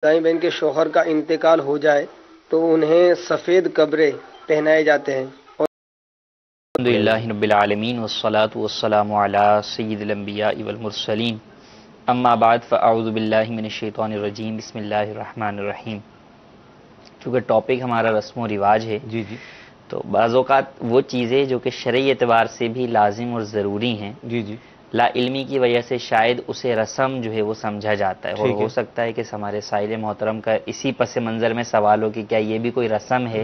دائیں بہن کے شوہر کا انتقال ہو جائے تو انہیں سفید کپڑے پہنائے جاتے ہیں. الحمدللہ رب العالمین والصلاة والسلام علی سید الانبیاء والمرسلین اما بعد فاعوذ باللہ من الشیطان الرجیم بسم اللہ الرحمن الرحیم. چونکہ ٹاپک ہمارا رسم و رواج ہے جی جی تو بعض اوقات وہ چیزیں جو کہ شرعی اعتبار سے بھی لازم اور ضروری ہیں جی جی لا علمی کی وجہ سے شاید اسے رسم جو ہے وہ سمجھا جاتا ہے، اور ہو سکتا ہے کہ ہمارے سائل محترم کا اسی پس منظر میں سوال ہو کہ کیا یہ بھی کوئی رسم ہے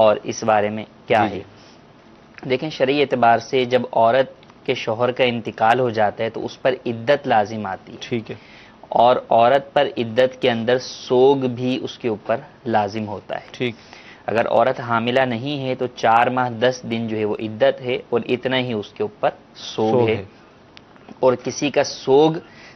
اور اس بارے میں کیا ہے. دیکھیں شرعی اعتبار سے جب عورت کے شوہر کا انتقال ہو جاتا ہے تو اس پر عدت لازم آتی ہے. ٹھیک ہے. اور عورت پر عدت کے اندر سوگ بھی اس کے اوپر لازم ہوتا ہے. ٹھیک. اگر عورت حاملہ نہیں ہے تو 4 ماہ 10 دن جو ہے وہ عدت ہے اور اتنا ہی اس کے اوپر سوگ ہے. اور کسی کا سوگ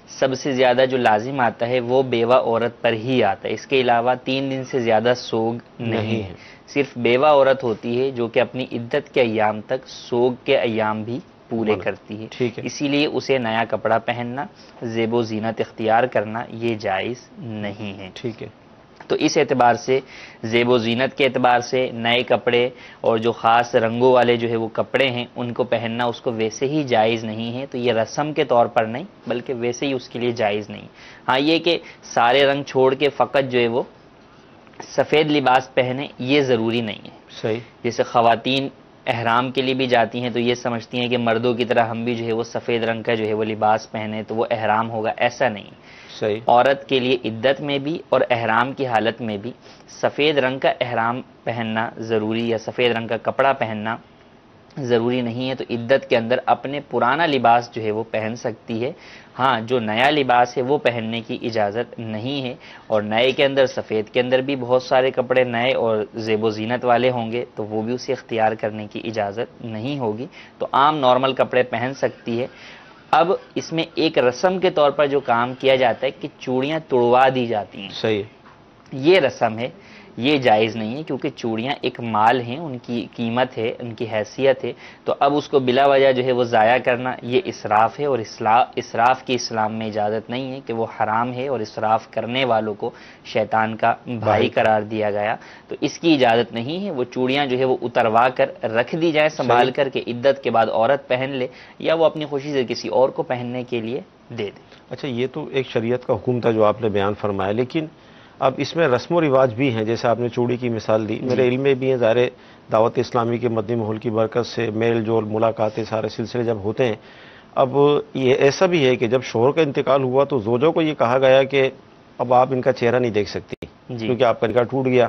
سب سے زیادہ جو لازم آتا ہے وہ بیوہ عورت پر ہی آتا ہے. اس کے علاوہ 3 دن سے زیادہ سوگ نہیں ہے. صرف بیوہ عورت ہوتی ہے جو کہ اپنی عدت کے ایام تک سوگ کے ایام بھی پورے کرتی ہے. اسی لیے اسے نیا کپڑا پہننا، زیب و زینت اختیار کرنا یہ جائز نہیں ہے. ٹھیک ہے. تو اس اعتبار سے زیب و زینت کے اعتبار سے نئے کپڑے اور جو خاص رنگوں والے جو ہے وہ کپڑے ہیں ان کو پہننا اس کو ویسے ہی جائز نہیں ہے. تو یہ رسم کے طور پر نہیں بلکہ ویسے ہی اس کے لیے جائز نہیں. ہاں یہ کہ سارے رنگ چھوڑ کے فقط جو ہے وہ سفید لباس پہنے یہ ضروری نہیں ہے. صحیح. جیسے خواتین احرام کے لیے بھی جاتی ہیں تو یہ سمجھتی ہیں کہ مردوں کی طرح ہم بھی جو ہے وہ سفید رنگ کا جو ہے وہ لباس پہنے تو وہ احرام ہوگا، ایسا نہیں. صحیح. عورت کے لیے عدت میں بھی اور احرام کی حالت میں بھی سفید رنگ کا احرام پہننا ضروری یا سفید رنگ کا کپڑا پہننا ضروری نہیں ہے. تو عدت کے اندر اپنے پرانا لباس جو ہے وہ پہن سکتی ہے. ہاں جو نیا لباس ہے وہ پہننے کی اجازت نہیں ہے. اور نئے کے اندر سفید کے اندر بھی بہت سارے کپڑے نئے اور زیب و زینت والے ہوں گے تو وہ بھی اسے اختیار کرنے کی اجازت نہیں ہوگی. تو عام نارمل کپڑے پہن سکتی ہے. اب اس میں ایک رسم کے طور پر جو کام کیا جاتا ہے کہ چوڑیاں توڑوا دی جاتی ہیں. صحیح. یہ رسم ہے، یہ جائز نہیں ہے کیونکہ چوڑیاں ایک مال ہیں، ان کی قیمت ہے، ان کی حیثیت ہے. تو اب اس کو بلا وجہ جو ہے وہ ضائع کرنا یہ اسراف ہے. اور اسراف کی اسلام میں اجازت نہیں ہے کہ وہ حرام ہے اور اسراف کرنے والوں کو شیطان کا بھائی قرار دیا گیا. تو اس کی اجازت نہیں ہے. وہ چوڑیاں جو ہے وہ اتروا کر رکھ دی جائیں سنبھال کر کے عدت کے بعد عورت پہن لے یا وہ اپنی خوشی سے کسی اور کو پہننے کے لیے دے دے. اچھا یہ تو ایک شریعت کا حکم تھا جو آپ نے بیان فرمایا، لیکن اب اس میں رسم و رواج بھی ہیں. جیسے آپ نے چوڑی کی مثال دی، میرے علم میں بھی ہیں. ظاہر دعوت اسلامی کے مدنی ماحول کی برکت سے میل جول ملاقاتیں سارے سلسلے جب ہوتے ہیں، اب یہ ایسا بھی ہے کہ جب شوہر کا انتقال ہوا تو زوجوں کو یہ کہا گیا کہ اب آپ ان کا چہرہ نہیں دیکھ سکتی کیونکہ آپ کا نکاح ٹوٹ گیا.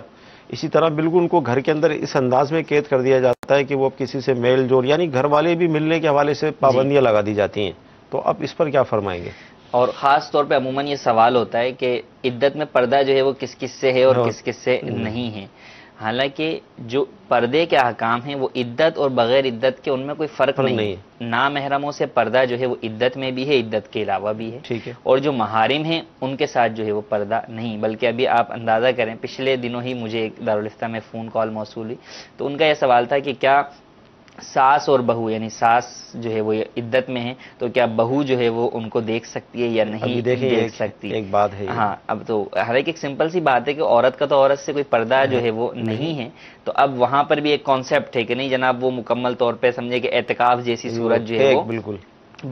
اسی طرح بالکل ان کو گھر کے اندر اس انداز میں قید کر دیا جاتا ہے کہ وہ اب کسی سے میل جول یعنی گھر والے بھی ملنے کے حوالے سے پابندیاں لگا دی جاتی ہیں. تو اب اس پر کیا فرمائیں گے؟ اور خاص طور پہ عموماً یہ سوال ہوتا ہے کہ عدت میں پردہ جو ہے وہ کس کس سے ہے اور کس کس سے نہیں ہے. حالانکہ جو پردے کے احکام ہیں وہ عدت اور بغیر عدت کے ان میں کوئی فرق نہیں ہے. نامحرموں سے پردہ جو ہے وہ عدت میں بھی ہے، عدت کے علاوہ بھی ہے. اور جو محارم ہیں ان کے ساتھ جو ہے وہ پردہ نہیں. بلکہ ابھی آپ اندازہ کریں پچھلے دنوں ہی مجھے ایک دارالفتہ میں فون کال موصول ہوئی تو ان کا یہ سوال تھا کہ کیا ساس اور بہو یعنی ساس جو ہے وہ عدت میں ہے تو کیا بہو جو ہے وہ ان کو دیکھ سکتی ہے یا نہیں دیکھ سکتی. ایک بات ہے. ہاں اب تو ہر ایک سمپل سی بات ہے کہ عورت کا تو عورت سے کوئی پردہ جو ہے وہ نہیں ہے. تو اب وہاں پر بھی ایک کانسیپٹ ہے کہ نہیں جناب وہ مکمل طور پہ سمجھے کہ اعتکاف جیسی صورت جو ہے وہ بالکل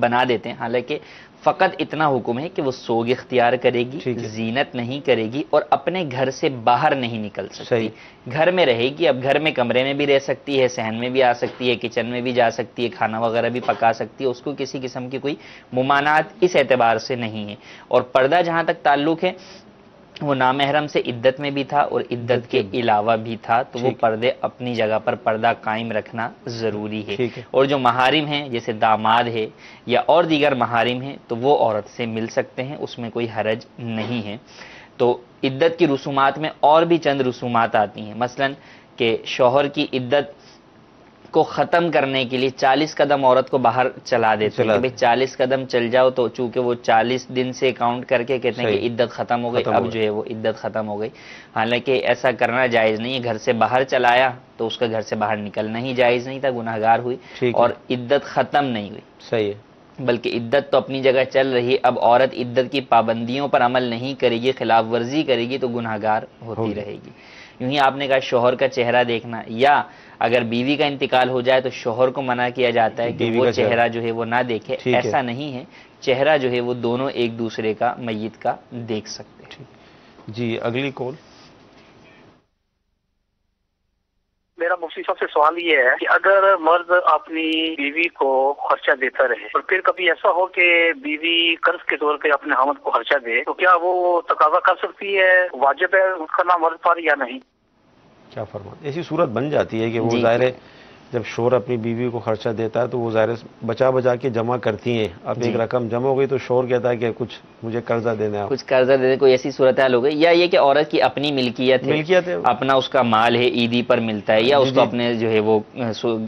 بنا دیتے ہیں. حالانکہ فقط اتنا حکم ہے کہ وہ سوگ اختیار کرے گی، زینت نہیں کرے گی اور اپنے گھر سے باہر نہیں نکل سکتی. گھر میں رہے گی. اب گھر میں کمرے میں بھی رہ سکتی ہے، صحن میں بھی آ سکتی ہے، کچن میں بھی جا سکتی ہے، کھانا وغیرہ بھی پکا سکتی ہے. اس کو کسی قسم کی کوئی ممانعت اس اعتبار سے نہیں ہے. اور پردہ جہاں تک تعلق ہے وہ نامحرم سے عدت میں بھی تھا اور عدت کے علاوہ بھی تھا. تو وہ پردے اپنی جگہ پر پردہ قائم رکھنا ضروری ہے. اور جو محارم ہیں جیسے داماد ہے یا اور دیگر محارم ہیں تو وہ عورت سے مل سکتے ہیں، اس میں کوئی حرج نہیں ہے. تو عدت کی رسومات میں اور بھی چند رسومات آتی ہیں. مثلا کہ شوہر کی عدت کو ختم کرنے کے لیے 40 قدم عورت کو باہر چلا دیتے ہیں کہ بھئی 40 قدم چل جاؤ. تو چونکہ وہ 40 دن سے کاؤنٹ کر کے کہتے ہیں کہ عدت ختم ہو گئی، اب جو ہے وہ عدت ختم ہو گئی. حالانکہ ایسا کرنا جائز نہیں ہے. گھر سے باہر چلایا تو اس کا گھر سے باہر نکلنا ہی جائز نہیں تھا، گناہگار ہوئی اور عدت ختم نہیں ہوئی. صحیح ہے. بلکہ عدت تو اپنی جگہ چل رہی ہے. اب عورت عدت کی پابندیوں پر عمل نہیں کرے گی، خلاف ورزی کرے گی تو گناہگار ہوتی رہے گی. یوں ہی آپ نے کہا شوہر کا چہرہ دیکھنا، یا اگر بیوی کا انتقال ہو جائے تو شوہر کو منع کیا جاتا ہے کہ وہ چہرہ جو ہے وہ نہ دیکھے. ایسا نہیں ہے، چہرہ جو ہے وہ دونوں ایک دوسرے کا میت کا دیکھ سکتے ہیں. جی اگلی کال. میرا مفتی صاحب سے سوال یہ ہے کہ اگر مرد اپنی بیوی کو خرچہ دیتا رہے اور پھر کبھی ایسا ہو کہ بیوی قرض کے طور پہ اپنے خاوند کو خرچہ دے تو کیا وہ تقاضا کر سکتی ہے، واجب ہے اس کا نام مرد پر یا نہیں؟ کیا فرمان؟ ایسی صورت بن جاتی ہے کہ وہ ظاہر ہے جب شوہر اپنی بیوی کو خرچہ دیتا ہے تو وہ ظاہر بچا بچا کے جمع کرتی ہیں. اب ایک رقم جمع ہو گئی تو شوہر کہتا ہے کہ کچھ مجھے قرضہ دینا ہے، کچھ قرضہ دے دے. کوئی ایسی صورتحال ہو گئی، یا یہ کہ عورت کی اپنی ملکیت ہے، اپنا اس کا مال ہے، عیدی پر ملتا ہے، یا اس کو اپنے جو ہے وہ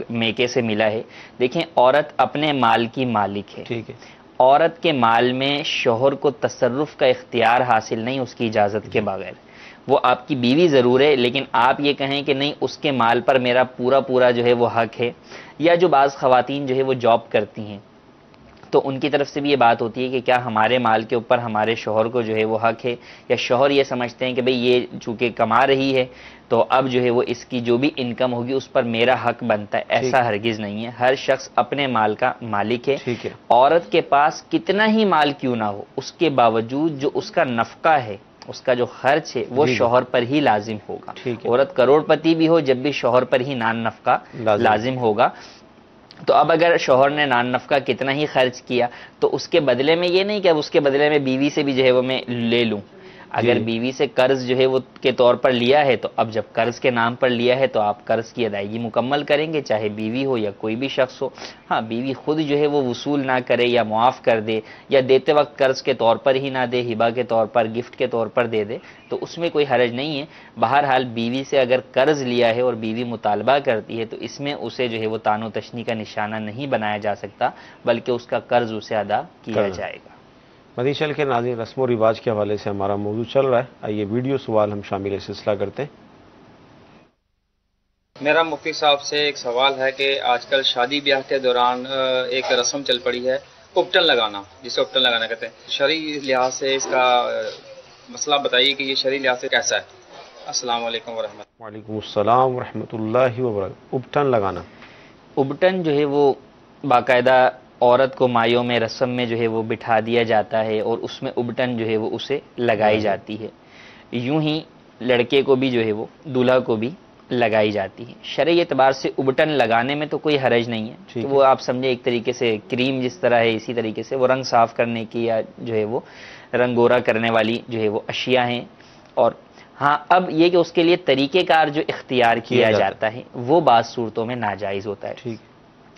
میکے سے ملا ہے. دیکھیں عورت اپنے مال کی مالک ہے. ٹھیک ہے. عورت کے مال میں شوہر کو تصرف کا اختیار حاصل نہیں اس کی اجازت کے بغیر. وہ آپ کی بیوی ضرور ہے، لیکن آپ یہ کہیں کہ نہیں اس کے مال پر میرا پورا جو ہے وہ حق ہے. یا جو بعض خواتین جو ہے وہ جاب کرتی ہیں تو ان کی طرف سے بھی یہ بات ہوتی ہے کہ کیا ہمارے مال کے اوپر ہمارے شوہر کو جو ہے وہ حق ہے، یا شوہر یہ سمجھتے ہیں کہ بھئی یہ چونکہ کما رہی ہے تو اب جو ہے وہ اس کی جو بھی انکم ہوگی اس پر میرا حق بنتا ہے. ایسا ہرگز نہیں ہے. ہر شخص اپنے مال کا مالک ہے. عورت کے پاس کتنا ہی مال کیوں نہ ہو، اس کے باوجود جو اس کا نفقہ ہے، اس کا جو خرچ ہے وہ شوہر پر ہی لازم ہوگا. عورت کروڑ پتی بھی ہو جب بھی شوہر پر ہی نان نفقہ لازم ہوگا. تو اب اگر شوہر نے نان نفقہ کتنا ہی خرچ کیا تو اس کے بدلے میں یہ نہیں کہ اب اس کے بدلے میں بیوی سے بھی جو ہے وہ میں لے لوں. اگر بیوی سے قرض جو ہے وہ کے طور پر لیا ہے تو اب جب قرض کے نام پر لیا ہے تو آپ قرض کی ادائیگی مکمل کریں گے، چاہے بیوی ہو یا کوئی بھی شخص ہو. ہاں بیوی خود جو ہے وہ وصول نہ کرے یا معاف کر دے، یا دیتے وقت قرض کے طور پر ہی نہ دے، ہبہ کے طور پر، گفٹ کے طور پر دے دے تو اس میں کوئی حرج نہیں ہے. بہرحال بیوی سے اگر قرض لیا ہے اور بیوی مطالبہ کرتی ہے تو اس میں اسے جو ہے وہ طعن و تشنیع کا نشانہ نہیں بنایا جا سکتا، بلکہ اس کا قرض اسے ادا کیا جائے گا. مدنی چینل کے ناظرین، رسم و رواج کے حوالے سے ہمارا موضوع چل رہا ہے. آئیے ویڈیو سوال ہم شامل سلسلہ کرتے ہیں. میرا مفتی صاحب سے ایک سوال ہے کہ آج کل شادی بیاہ کے دوران ایک رسم چل پڑی ہے اپٹن لگانا، جسے اپٹن لگانا کہتے ہیں. شرعی لحاظ سے اس کا مسئلہ بتائیے کہ یہ شرعی لحاظ سے کیسا ہے. السلام علیکم ورحمۃ اللہ. وعلیکم السلام ورحمۃ اللہ وبرکاتہ. اپٹن لگانا، اپٹن جو ہے وہ باقاعدہ عورت کو مایوں میں رسم میں جو ہے وہ بٹھا دیا جاتا ہے اور اس میں اپٹن جو ہے وہ اسے لگائی جاتی ہے. یوں ہی لڑکے کو بھی جو ہے وہ دولہا کو بھی لگائی جاتی ہے. شرعی اعتبار سے اپٹن لگانے میں تو کوئی حرج نہیں ہے. وہ آپ سمجھے ایک طریقے سے کریم جس طرح ہے اسی طریقے سے وہ رنگ صاف کرنے کی یا جو ہے وہ رنگ گورا کرنے والی جو ہے وہ اشیاء ہیں. اور ہاں اب یہ کہ اس کے لیے طریقہ کار جو اختیار کیا جاتا ہے وہ بعض صورتوں میں ناجائز ہوتا ہے.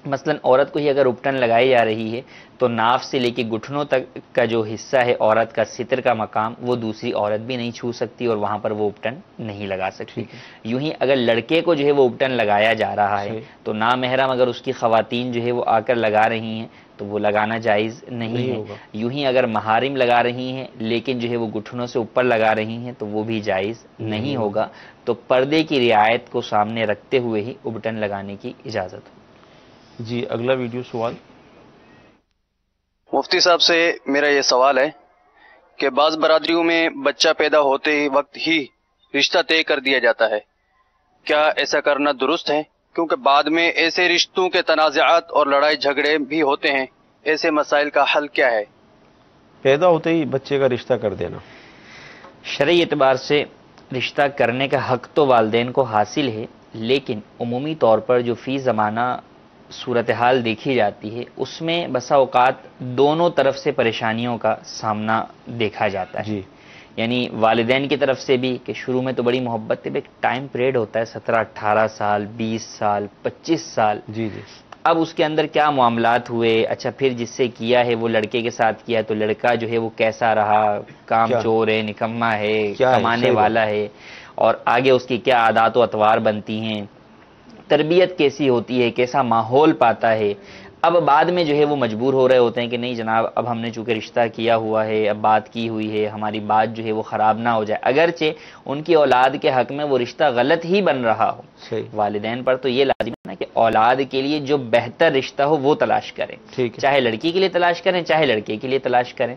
مثلا عورت کو ہی اگر اپٹن لگائی جا رہی ہے تو ناف سے لے کے گھٹنوں تک کا جو حصہ ہے عورت کا ستر کا مقام وہ دوسری عورت بھی نہیں چھو سکتی اور وہاں پر وہ اپٹن نہیں لگا سکتی. یوں ہی اگر لڑکے کو جو ہے وہ اپٹن لگایا جا رہا ہے تو نامحرم اگر اس کی خواتین جو ہے وہ آ کر لگا رہی ہیں تو وہ لگانا جائز نہیں ہے. یوں ہی اگر محارم لگا رہی ہیں لیکن جو ہے وہ گھٹنوں سے اوپر لگا رہی ہیں تو وہ بھی جائز نہیں ہوگا. تو پردے کی رعایت کو سامنے رکھتے ہوئے ہی اپٹن لگانے کی اجازت ہو. جی اگلا ویڈیو سوال. مفتی صاحب سے میرا یہ سوال ہے کہ بعض برادریوں میں بچہ پیدا ہوتے ہی وقت ہی رشتہ طے کر دیا جاتا ہے، کیا ایسا کرنا درست ہے؟ کیونکہ بعد میں ایسے رشتوں کے تنازعات اور لڑائی جھگڑے بھی ہوتے ہیں. ایسے مسائل کا حل کیا ہے؟ پیدا ہوتے ہی بچے کا رشتہ کر دینا، شرعی اعتبار سے رشتہ کرنے کا حق تو والدین کو حاصل ہے، لیکن عمومی طور پر جو فی زمانہ صورتحال دیکھی جاتی ہے اس میں بسا اوقات دونوں طرف سے پریشانیوں کا سامنا دیکھا جاتا ہے. یعنی والدین کی طرف سے بھی کہ شروع میں تو بڑی محبت ہے، ایک ٹائم پیریڈ ہوتا ہے 17-18 سال 20 سال 25 سال. اب اس کے اندر کیا معاملات ہوئے، اچھا پھر جس سے کیا ہے وہ لڑکے کے ساتھ کیا تو لڑکا جو ہے وہ کیسا رہا، کام چور ہے، نکما ہے، کمانے والا ہے، اور آگے اس کی کیا عادات و اطوار بنتی ہیں، تربیت کیسی ہوتی ہے، کیسا ماحول پاتا ہے. اب بعد میں جو ہے وہ مجبور ہو رہے ہوتے ہیں کہ نہیں جناب اب ہم نے چونکہ رشتہ کیا ہوا ہے، اب بات کی ہوئی ہے، ہماری بات جو ہے وہ خراب نہ ہو جائے. اگرچہ ان کی اولاد کے حق میں وہ رشتہ غلط ہی بن رہا ہو، والدین پر تو یہ لازم ہے کہ اولاد کے لیے جو بہتر رشتہ ہو وہ تلاش کریں، چاہے لڑکی کے لیے تلاش کریں چاہے لڑکے کے لیے تلاش کریں۔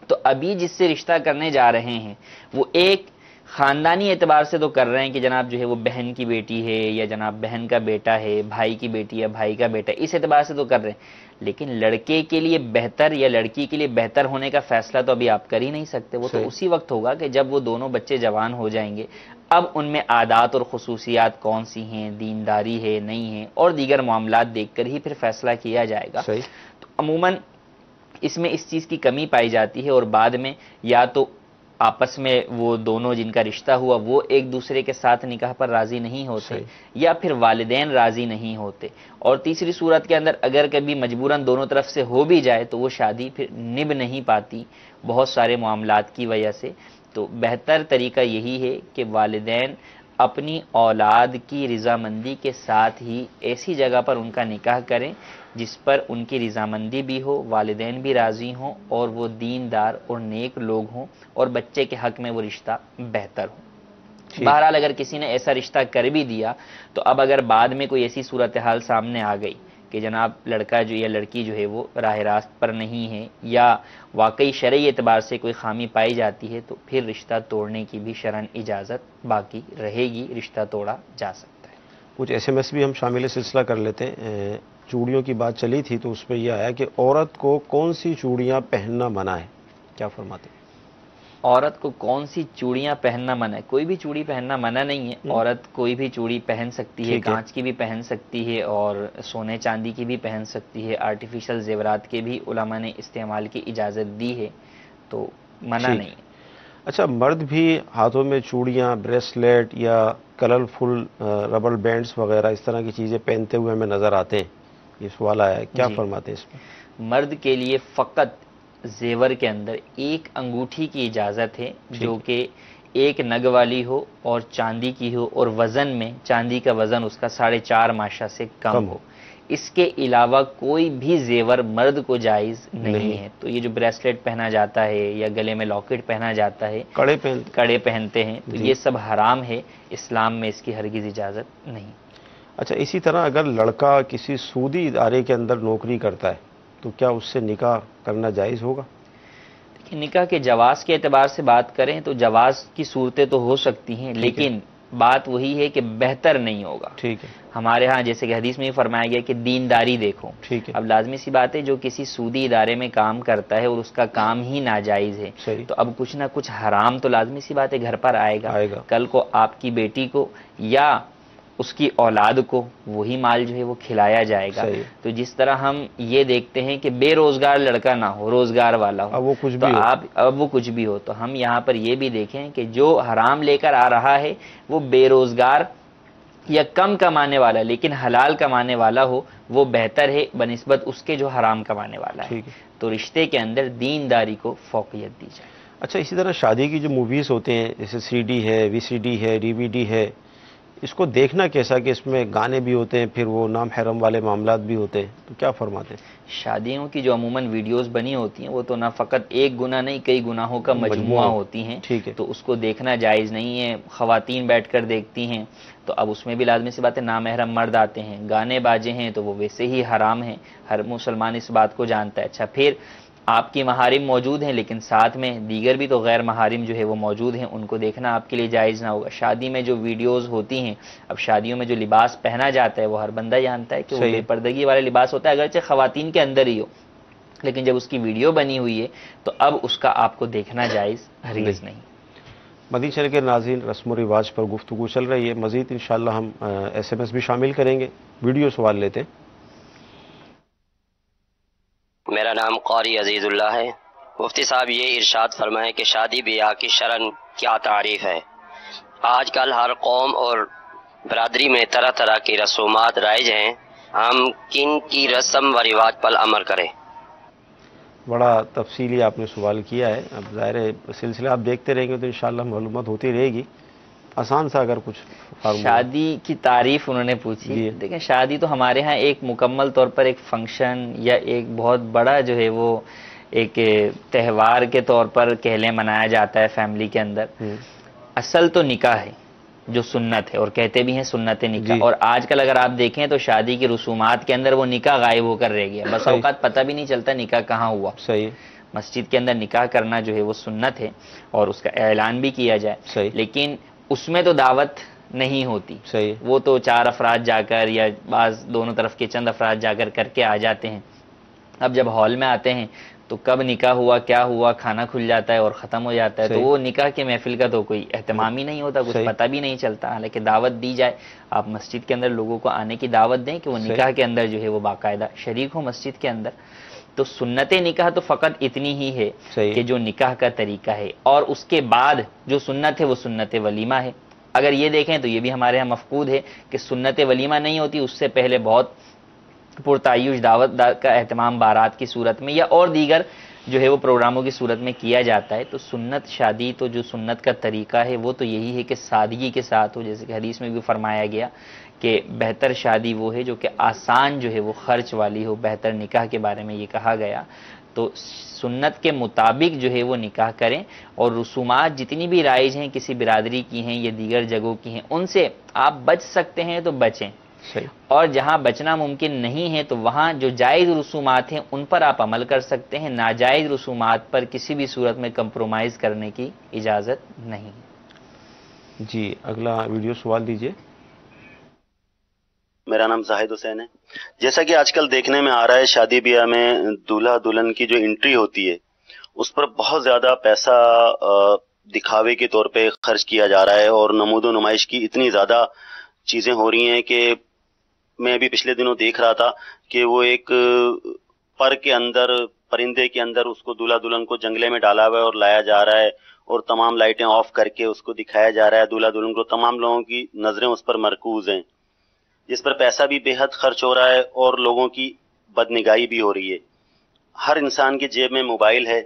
تو ابھی جس سے رشتہ کرنے جا رہے ہیں وہ ایک خاندانی اعتبار سے تو کر رہے ہیں کہ جناب جو ہے وہ بہن کی بیٹی ہے یا جناب بہن کا بیٹا ہے، بھائی کی بیٹی یا بھائی کا بیٹا، اس اعتبار سے تو کر رہے ہیں، لیکن لڑکے کے لیے بہتر یا لڑکی کے لیے بہتر ہونے کا فیصلہ تو ابھی آپ کر ہی نہیں سکتے، وہ تو اسی وقت ہوگا کہ جب وہ دونوں بچے جوان ہو جائیں گے، اب ان میں عادات اور خصوصیات کون سی ہیں، دینداری ہے نہیں ہے اور دیگر معاملات دیکھ کر ہی پھر فیصلہ کیا جائے گا۔ تو عموماً اس میں اس چیز کی کمی پائی جاتی ہے اور بعد میں یا تو آپس میں وہ دونوں جن کا رشتہ ہوا وہ ایک دوسرے کے ساتھ نکاح پر راضی نہیں ہوتے یا پھر والدین راضی نہیں ہوتے، اور تیسری صورت کے اندر اگر کبھی مجبوراً دونوں طرف سے ہو بھی جائے تو وہ شادی پھر نبھ نہیں پاتی بہت سارے معاملات کی وجہ سے۔ تو بہتر طریقہ یہی ہے کہ والدین اپنی اولاد کی رضامندی کے ساتھ ہی ایسی جگہ پر ان کا نکاح کریں جس پر ان کی رضامندی بھی ہو، والدین بھی راضی ہوں اور وہ دیندار اور نیک لوگ ہوں اور بچے کے حق میں وہ رشتہ بہتر ہو۔ بہرحال اگر کسی نے ایسا رشتہ کر بھی دیا تو اب اگر بعد میں کوئی ایسی صورتحال سامنے آ گئی کہ جناب لڑکا جو یا لڑکی جو ہے وہ راہ راست پر نہیں ہے یا واقعی شرعی اعتبار سے کوئی خامی پائی جاتی ہے تو پھر رشتہ توڑنے کی بھی شرعن اجازت باقی رہے گی، رشتہ توڑا جا سکتا ہے۔ کچھ SMS بھی ہم شامل سلسلہ کر لیتے ہیں۔ چوڑیوں کی بات چلی تھی تو اس پہ یہ آیا کہ عورت کو کون سی چوڑیاں پہننا منع ہے، کیا فرماتے ہیں؟ عورت کو کون سی چوڑیاں پہننا منع ہے؟ کوئی بھی چوڑی پہننا منع نہیں ہے، عورت کوئی بھی چوڑی پہن سکتی ہے، کانچ کی بھی پہن سکتی ہے اور سونے چاندی کی بھی پہن سکتی ہے، آرٹیفیشل زیورات کے بھی علماء نے استعمال کی اجازت دی ہے، تو منع نہیں ہے۔ اچھا، مرد بھی ہاتھوں میں چوڑیاں، بریسلیٹ یا کلرفل ربر بینڈز وغیرہ اس طرح کی چیزیں پہنتے ہوئے ہمیں نظر آتے ہیں، یہ سوال آیا ہے، کیا فرماتے ہیں اس میں؟ مرد کے لیے فقط زیور کے اندر ایک انگوٹھی کی اجازت ہے جو کہ ایک نگ والی ہو اور چاندی کی ہو اور وزن میں چاندی کا وزن اس کا 4.5 ماشا سے کم ہو، اس کے علاوہ کوئی بھی زیور مرد کو جائز نہیں ہے۔ تو یہ جو بریسلیٹ پہنا جاتا ہے یا گلے میں لاکٹ پہنا جاتا ہے، کڑے پہنتے ہیں، تو یہ سب حرام ہے، اسلام میں اس کی ہرگز اجازت نہیں۔ اچھا، اسی طرح اگر لڑکا کسی سودی ادارے کے اندر نوکری کرتا ہے تو کیا اس سے نکاح کرنا جائز ہوگا؟ دیکھیں، نکاح کے جواز کے اعتبار سے بات کریں تو جواز کی صورتیں تو ہو سکتی ہیں، لیکن بات وہی ہے کہ بہتر نہیں ہوگا۔ ٹھیک ہے، ہمارے ہاں جیسے کہ حدیث میں یہ فرمایا گیا کہ دینداری دیکھو۔ ٹھیک ہے، اب لازمی سی بات ہے جو کسی سودی ادارے میں کام کرتا ہے اور اس کا کام ہی ناجائز ہے تو اب کچھ نہ کچھ حرام تو لازمی سی بات ہے گھر پر آئے گا۔ کل کو آپ کی بیٹی کو یا اس کی اولاد کو وہی مال جو ہے وہ کھلایا جائے گا۔ تو جس طرح ہم یہ دیکھتے ہیں کہ بے روزگار لڑکا نہ ہو، روزگار والا ہو، اب وہ کچھ بھی ہو، تو ہم یہاں پر یہ بھی دیکھیں کہ جو حرام لے کر آ رہا ہے وہ بے روزگار یا کم کمانے والا لیکن حلال کمانے والا ہو، وہ بہتر ہے بنسبت اس کے جو حرام کمانے والا ہے۔ تو رشتے کے اندر دینداری کو فوقیت دی جائے۔ اچھا، اسی طرح شادی کی جو موویز ہوتے ہیں جیسے CD ہے، VCD ہے، DVD ہے، اس کو دیکھنا کیسا کہ اس میں گانے بھی ہوتے ہیں، پھر وہ نام حرم والے معاملات بھی ہوتے ہیں، تو کیا فرماتے ہیں؟ شادیوں کی جو عموماً ویڈیوز بنی ہوتی ہیں وہ تو نہ فقط ایک گناہ نہیں کئی گناہوں کا مجموعہ ہوتی ہیں، تو اس کو دیکھنا جائز نہیں ہے۔ خواتین بیٹھ کر دیکھتی ہیں تو اب اس میں بھی لازمی سی بات ہے نامحرم مرد آتے ہیں، گانے باجے ہیں تو وہ ویسے ہی حرام ہیں، ہر مسلمان اس بات کو جانتا ہے۔ اچھا، پھر آپ کی محارم موجود ہیں لیکن ساتھ میں دیگر بھی تو غیر محارم جو ہے وہ موجود ہیں، ان کو دیکھنا آپ کے لیے جائز نہ ہوگا۔ شادی میں جو ویڈیوز ہوتی ہیں، اب شادیوں میں جو لباس پہنا جاتا ہے وہ ہر بندہ جانتا ہے کہ وہ بے پردگی والا لباس ہوتا ہے، اگرچہ خواتین کے اندر ہی ہو، لیکن جب اس کی ویڈیو بنی ہوئی ہے تو اب اس کا آپ کو دیکھنا جائز ہرگز نہیں۔ مدنی چینل کے ناظرین، رسم و رواج پر گفتگو چل رہی ہے، مزید انشاءاللہ ہم SMS بھی شامل کریں گے۔ ویڈیو سوال لیتے ہیں۔ میرا نام قاری عزیز اللہ ہے۔ مفتی صاحب یہ ارشاد فرمائیں کہ شادی بیاہ کی شرعن کیا تعریف ہے؟ آج کل ہر قوم اور برادری میں طرح طرح کی رسومات رائج ہیں، ہم کن کی رسم و رواج پر عمل کریں؟ بڑا تفصیلی آپ نے سوال کیا ہے، اب ظاہر ہے سلسلہ آپ دیکھتے رہیں گے تو انشاءاللہ معلومات ہوتی رہے گی۔ آسان سا اگر کچھ شادی کی تعریف انہوں نے پوچھی، دیکھیں شادی تو ہمارے ہاں ایک مکمل طور پر ایک فنکشن یا ایک بہت بڑا جو ہے وہ ایک تہوار کے طور پر کہہ لیں منایا جاتا ہے فیملی کے اندر۔ اصل تو نکاح ہے، جو سنت ہے، اور کہتے بھی ہیں سنت نکاح. اور آج کل اگر آپ دیکھیں تو شادی کی رسومات کے اندر وہ نکاح غائب ہو کر رہ گیا. بس اوقات پتہ بھی نہیں چلتا نکاح کہاں ہوا. صحیح. مسجد کے اندر نکاح کرنا جو ہے وہ سنت ہے اور اس کا اعلان بھی کیا جائے. صحیح. لیکن اس میں تو دعوت نہیں ہوتی. صحیح. وہ تو 4 افراد جا کر یا بعض دونوں طرف کے چند افراد جا کر کے آ جاتے ہیں. اب جب ہال میں آتے ہیں تو کب نکاح ہوا، کیا ہوا، کھانا کھل جاتا ہے اور ختم ہو جاتا ہے. تو وہ نکاح کے محفل کا تو کوئی اہتمام ہی نہیں ہوتا، کچھ پتہ بھی نہیں چلتا. حالانکہ دعوت دی جائے، آپ مسجد کے اندر لوگوں کو آنے کی دعوت دیں کہ وہ نکاح کے اندر جو ہے وہ باقاعدہ شریک ہو مسجد کے اندر. تو سنت نکاح تو فقط اتنی ہی ہے کہ جو نکاح کا طریقہ ہے، اور اس کے بعد جو سنت ہے وہ سنت ولیمہ ہے. اگر یہ دیکھیں تو یہ بھی ہمارے ہاں مفقود ہے کہ سنت ولیمہ نہیں ہوتی. اس سے پہلے بہت پرتعیش دعوت کا اہتمام بارات کی صورت میں یا اور دیگر جو ہے وہ پروگراموں کی صورت میں کیا جاتا ہے. تو سنت شادی تو جو سنت کا طریقہ ہے وہ تو یہی ہے کہ سادگی کے ساتھ ہو. جیسے کہ حدیث میں بھی فرمایا گیا کہ بہتر شادی وہ ہے جو کہ آسان جو ہے وہ خرچ والی ہو. بہتر نکاح کے بارے میں یہ کہا گیا. تو سنت کے مطابق جو ہے وہ نکاح کریں، اور رسومات جتنی بھی رائج ہیں کسی برادری کی ہیں یا دیگر جگہوں کی ہیں ان سے آپ بچ سکتے ہیں تو بچیں. اور جہاں بچنا ممکن نہیں ہے تو وہاں جو جائز رسومات ہیں ان پر آپ عمل کر سکتے ہیں. ناجائز رسومات پر کسی بھی صورت میں کمپرومائز کرنے کی اجازت نہیں. جی اگلا ویڈیو سوال دیجیے. میرا نام زاہد حسین ہے. جیسا کہ آج کل دیکھنے میں آ رہا ہے شادی بیاہ میں دولہا دلہن کی جو انٹری ہوتی ہے اس پر بہت زیادہ پیسہ دکھاوے کے طور پہ خرچ کیا جا رہا ہے، اور نمود و نمائش کی اتنی زیادہ چیزیں ہو رہی ہیں کہ میں بھی پچھلے دنوں دیکھ رہا تھا کہ وہ ایک پر کے اندر، پرندے کے اندر اس کو دولہا دلہن کو جنگلے میں ڈالا ہوا ہے اور لایا جا رہا ہے، اور تمام لائٹیں آف کر کے اس کو دکھایا جا رہا ہے دولہا دلہن کو. تمام لوگوں کی نظریں اس پر مرکوز ہیں، جس پر پیسہ بھی بے حد خرچ ہو رہا ہے اور لوگوں کی بدنگاہی بھی ہو رہی ہے. ہر انسان کے جیب میں موبائل ہے،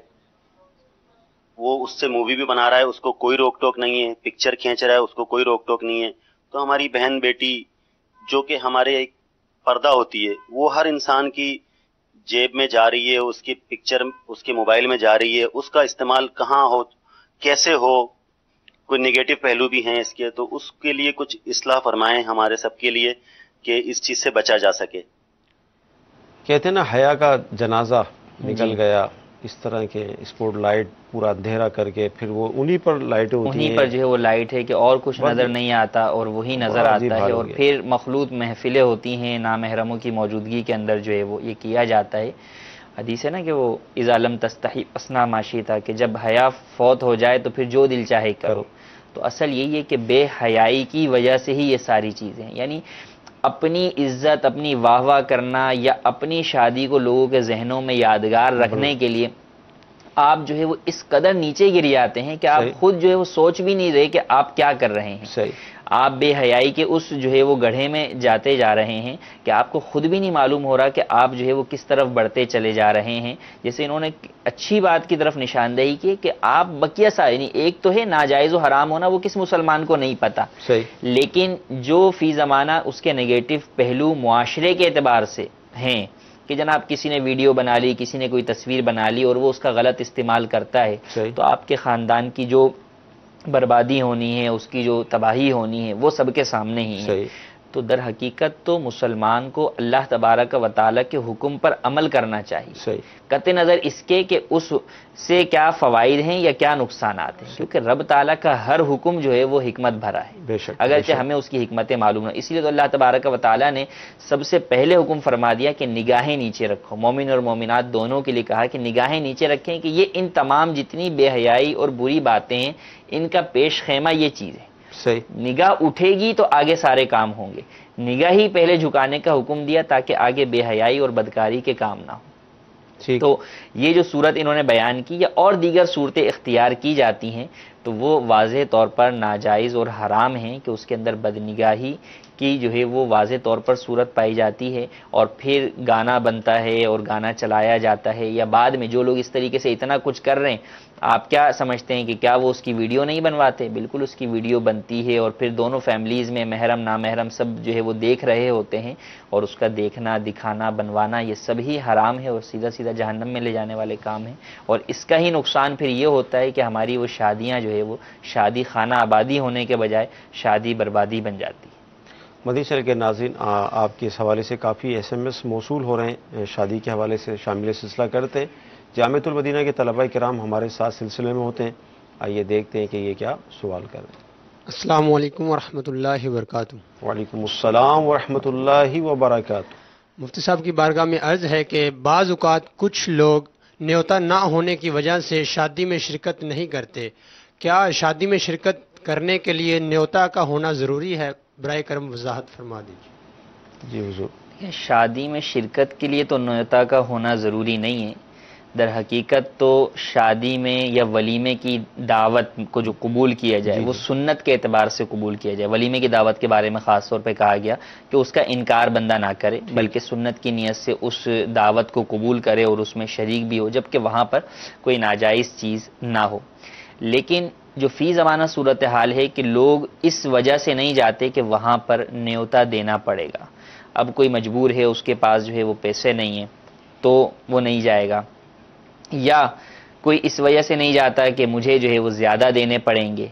وہ اس سے مووی بھی بنا رہا ہے، اس کو کوئی روک ٹوک نہیں ہے. پکچر کھینچ رہا ہے، اس کو کوئی روک ٹوک نہیں ہے. تو ہماری بہن بیٹی جو کہ ہمارے ایک پردہ ہوتی ہے وہ ہر انسان کی جیب میں جا رہی ہے، اس کی پکچر اس کے موبائل میں جا رہی ہے. اس کا استعمال کہاں ہو، کیسے ہو، کوئی نگیٹو پہلو بھی ہیں اس کے. تو اس کے لیے کچھ اصلاح فرمائیں ہمارے سب کے لیے کہ اس چیز سے بچا جا سکے. کہتے ہیں نا حیا کا جنازہ نکل گیا، اس طرح کے اسپوٹ لائٹ پورا اندھیرا کر کے پھر وہ انہی پر لائٹیں ہوتی ہیں، انہی پر جو ہے وہ لائٹ ہے کہ اور کچھ نظر نہیں آتا اور وہی نظر آتا ہے. اور پھر مخلوط محفلیں ہوتی ہیں نامحرموں کی موجودگی کے اندر جو ہے وہ یہ کیا جاتا ہے. حدیث ہے نا کہ وہ اذا لم تستحی فاصنع ما شئت، کہ جب حیا فوت ہو جائے تو پھر جو دل چاہے کرو. تو اصل یہی ہے کہ بے حیائی کی وجہ سے ہی یہ ساری چیزیں ہیں. یعنی اپنی عزت، اپنی واہ واہ کرنا یا اپنی شادی کو لوگوں کے ذہنوں میں یادگار رکھنے کے لیے آپ جو ہے وہ اس قدر نیچے گر جاتے ہیں کہ آپ خود جو ہے وہ سوچ بھی نہیں رہے کہ آپ کیا کر رہے ہیں. آپ بے حیائی کے اس جو ہے وہ گڑھے میں جاتے جا رہے ہیں کہ آپ کو خود بھی نہیں معلوم ہو رہا کہ آپ جو ہے وہ کس طرف بڑھتے چلے جا رہے ہیں. جیسے انہوں نے اچھی بات کی طرف نشاندہی کی کہ آپ بقیہ یعنی ایک تو ہے ناجائز و حرام ہونا، وہ کس مسلمان کو نہیں پتا، لیکن جو فی زمانہ اس کے نگیٹو پہلو معاشرے کے اعتبار سے ہیں کہ جناب کسی نے ویڈیو بنا لی، کسی نے کوئی تصویر بنا لی اور وہ اس کا غلط استعمال کرتا ہے، تو آپ کے خاندان کی جو بربادی ہونی ہے، اس کی جو تباہی ہونی ہے، وہ سب کے سامنے ہی ہے. تو در حقیقت تو مسلمان کو اللہ تبارک و تعالیٰ کے حکم پر عمل کرنا چاہیے، قطع نظر اس کے کہ اس سے کیا فوائد ہیں یا کیا نقصانات ہیں، کیونکہ رب تعالیٰ کا ہر حکم جو ہے وہ حکمت بھرا ہے، اگرچہ ہمیں اس کی حکمتیں معلوم ہیں. اس لیے تو اللہ تبارک و تعالیٰ نے سب سے پہلے حکم فرما دیا کہ نگاہیں نیچے رکھو. مومن اور مومنات دونوں کے لیے کہا کہ نگاہیں نیچے رکھیں، کہ یہ ان تمام جتنی بے حیائی اور بری باتیں ہیں ان کا پیش خیمہ یہ چیز ہے. نگاہ اٹھے گی تو آگے سارے کام ہوں گے. نگاہ ہی پہلے جھکانے کا حکم دیا تاکہ آگے بے حیائی اور بدکاری کے کام نہ ہو. تو یہ جو صورت انہوں نے بیان کی یا اور دیگر صورتیں اختیار کی جاتی ہیں تو وہ واضح طور پر ناجائز اور حرام ہیں کہ اس کے اندر بدنگاہی کی جو ہے وہ واضح طور پر صورت پائی جاتی ہے. اور پھر گانا بنتا ہے اور گانا چلایا جاتا ہے، یا بعد میں جو لوگ اس طریقے سے اتنا کچھ کر رہے ہیں آپ کیا سمجھتے ہیں کہ کیا وہ اس کی ویڈیو نہیں بنواتے؟ بالکل اس کی ویڈیو بنتی ہے، اور پھر دونوں فیملیز میں محرم نامحرم سب جو ہے وہ دیکھ رہے ہوتے ہیں، اور اس کا دیکھنا، دکھانا، بنوانا یہ سب ہی حرام ہے اور سیدھا سیدھا جہنم میں لے جانے والے کام ہیں. اور اس کا ہی نقصان پھر یہ ہوتا ہے کہ ہماری وہ شادیاں جو ہے جو ہے وہ شادی خانہ آبادی ہونے کے بجائے شادی بربادی بن جاتی ہے۔ مدنی چینل کے ناظرین، آپ کے اس حوالے سے کافی SMS موصول ہو رہے ہیں، شادی کے حوالے سے شامل سلسلہ کرتے ہیں۔ جامعۃ المدینہ کے طلباء کرام ہمارے ساتھ سلسلے میں ہوتے ہیں، آئیے دیکھتے ہیں کہ یہ کیا سوال کر رہے ہیں۔ السلام علیکم ورحمۃ اللہ وبرکاتہ۔ وعلیکم السلام ورحمۃ اللہ وبرکاتہ۔ مفتی صاحب کی بارگاہ میں عرض ہے کہ بعض اوقات کچھ لوگ نیوتا نہ ہونے کی وجہ سے شادی میں شرکت نہیں کرتے، کیا شادی میں شرکت کرنے کے لیے نیوتا کا ہونا ضروری ہے؟ برائے کرم وضاحت فرما دیجیے۔ جی حضور۔ شادی میں شرکت کے لیے تو نیوتا کا ہونا ضروری نہیں ہے۔ در حقیقت تو شادی میں یا ولیمے کی دعوت کو جو قبول کیا جائے وہ سنت کے اعتبار سے قبول کیا جائے۔ ولیمے کی دعوت کے بارے میں خاص طور پہ کہا گیا کہ اس کا انکار بندہ نہ کرے، بلکہ سنت کی نیت سے اس دعوت کو قبول کرے اور اس میں شریک بھی ہو، جبکہ وہاں پر کوئی ناجائز چیز نہ ہو۔ لیکن جو فی زمانہ صورتحال ہے کہ لوگ اس وجہ سے نہیں جاتے کہ وہاں پر نیوتا دینا پڑے گا۔ اب کوئی مجبور ہے، اس کے پاس جو ہے وہ پیسے نہیں ہیں تو وہ نہیں جائے گا، یا کوئی اس وجہ سے نہیں جاتا کہ مجھے جو ہے وہ زیادہ دینے پڑیں گے۔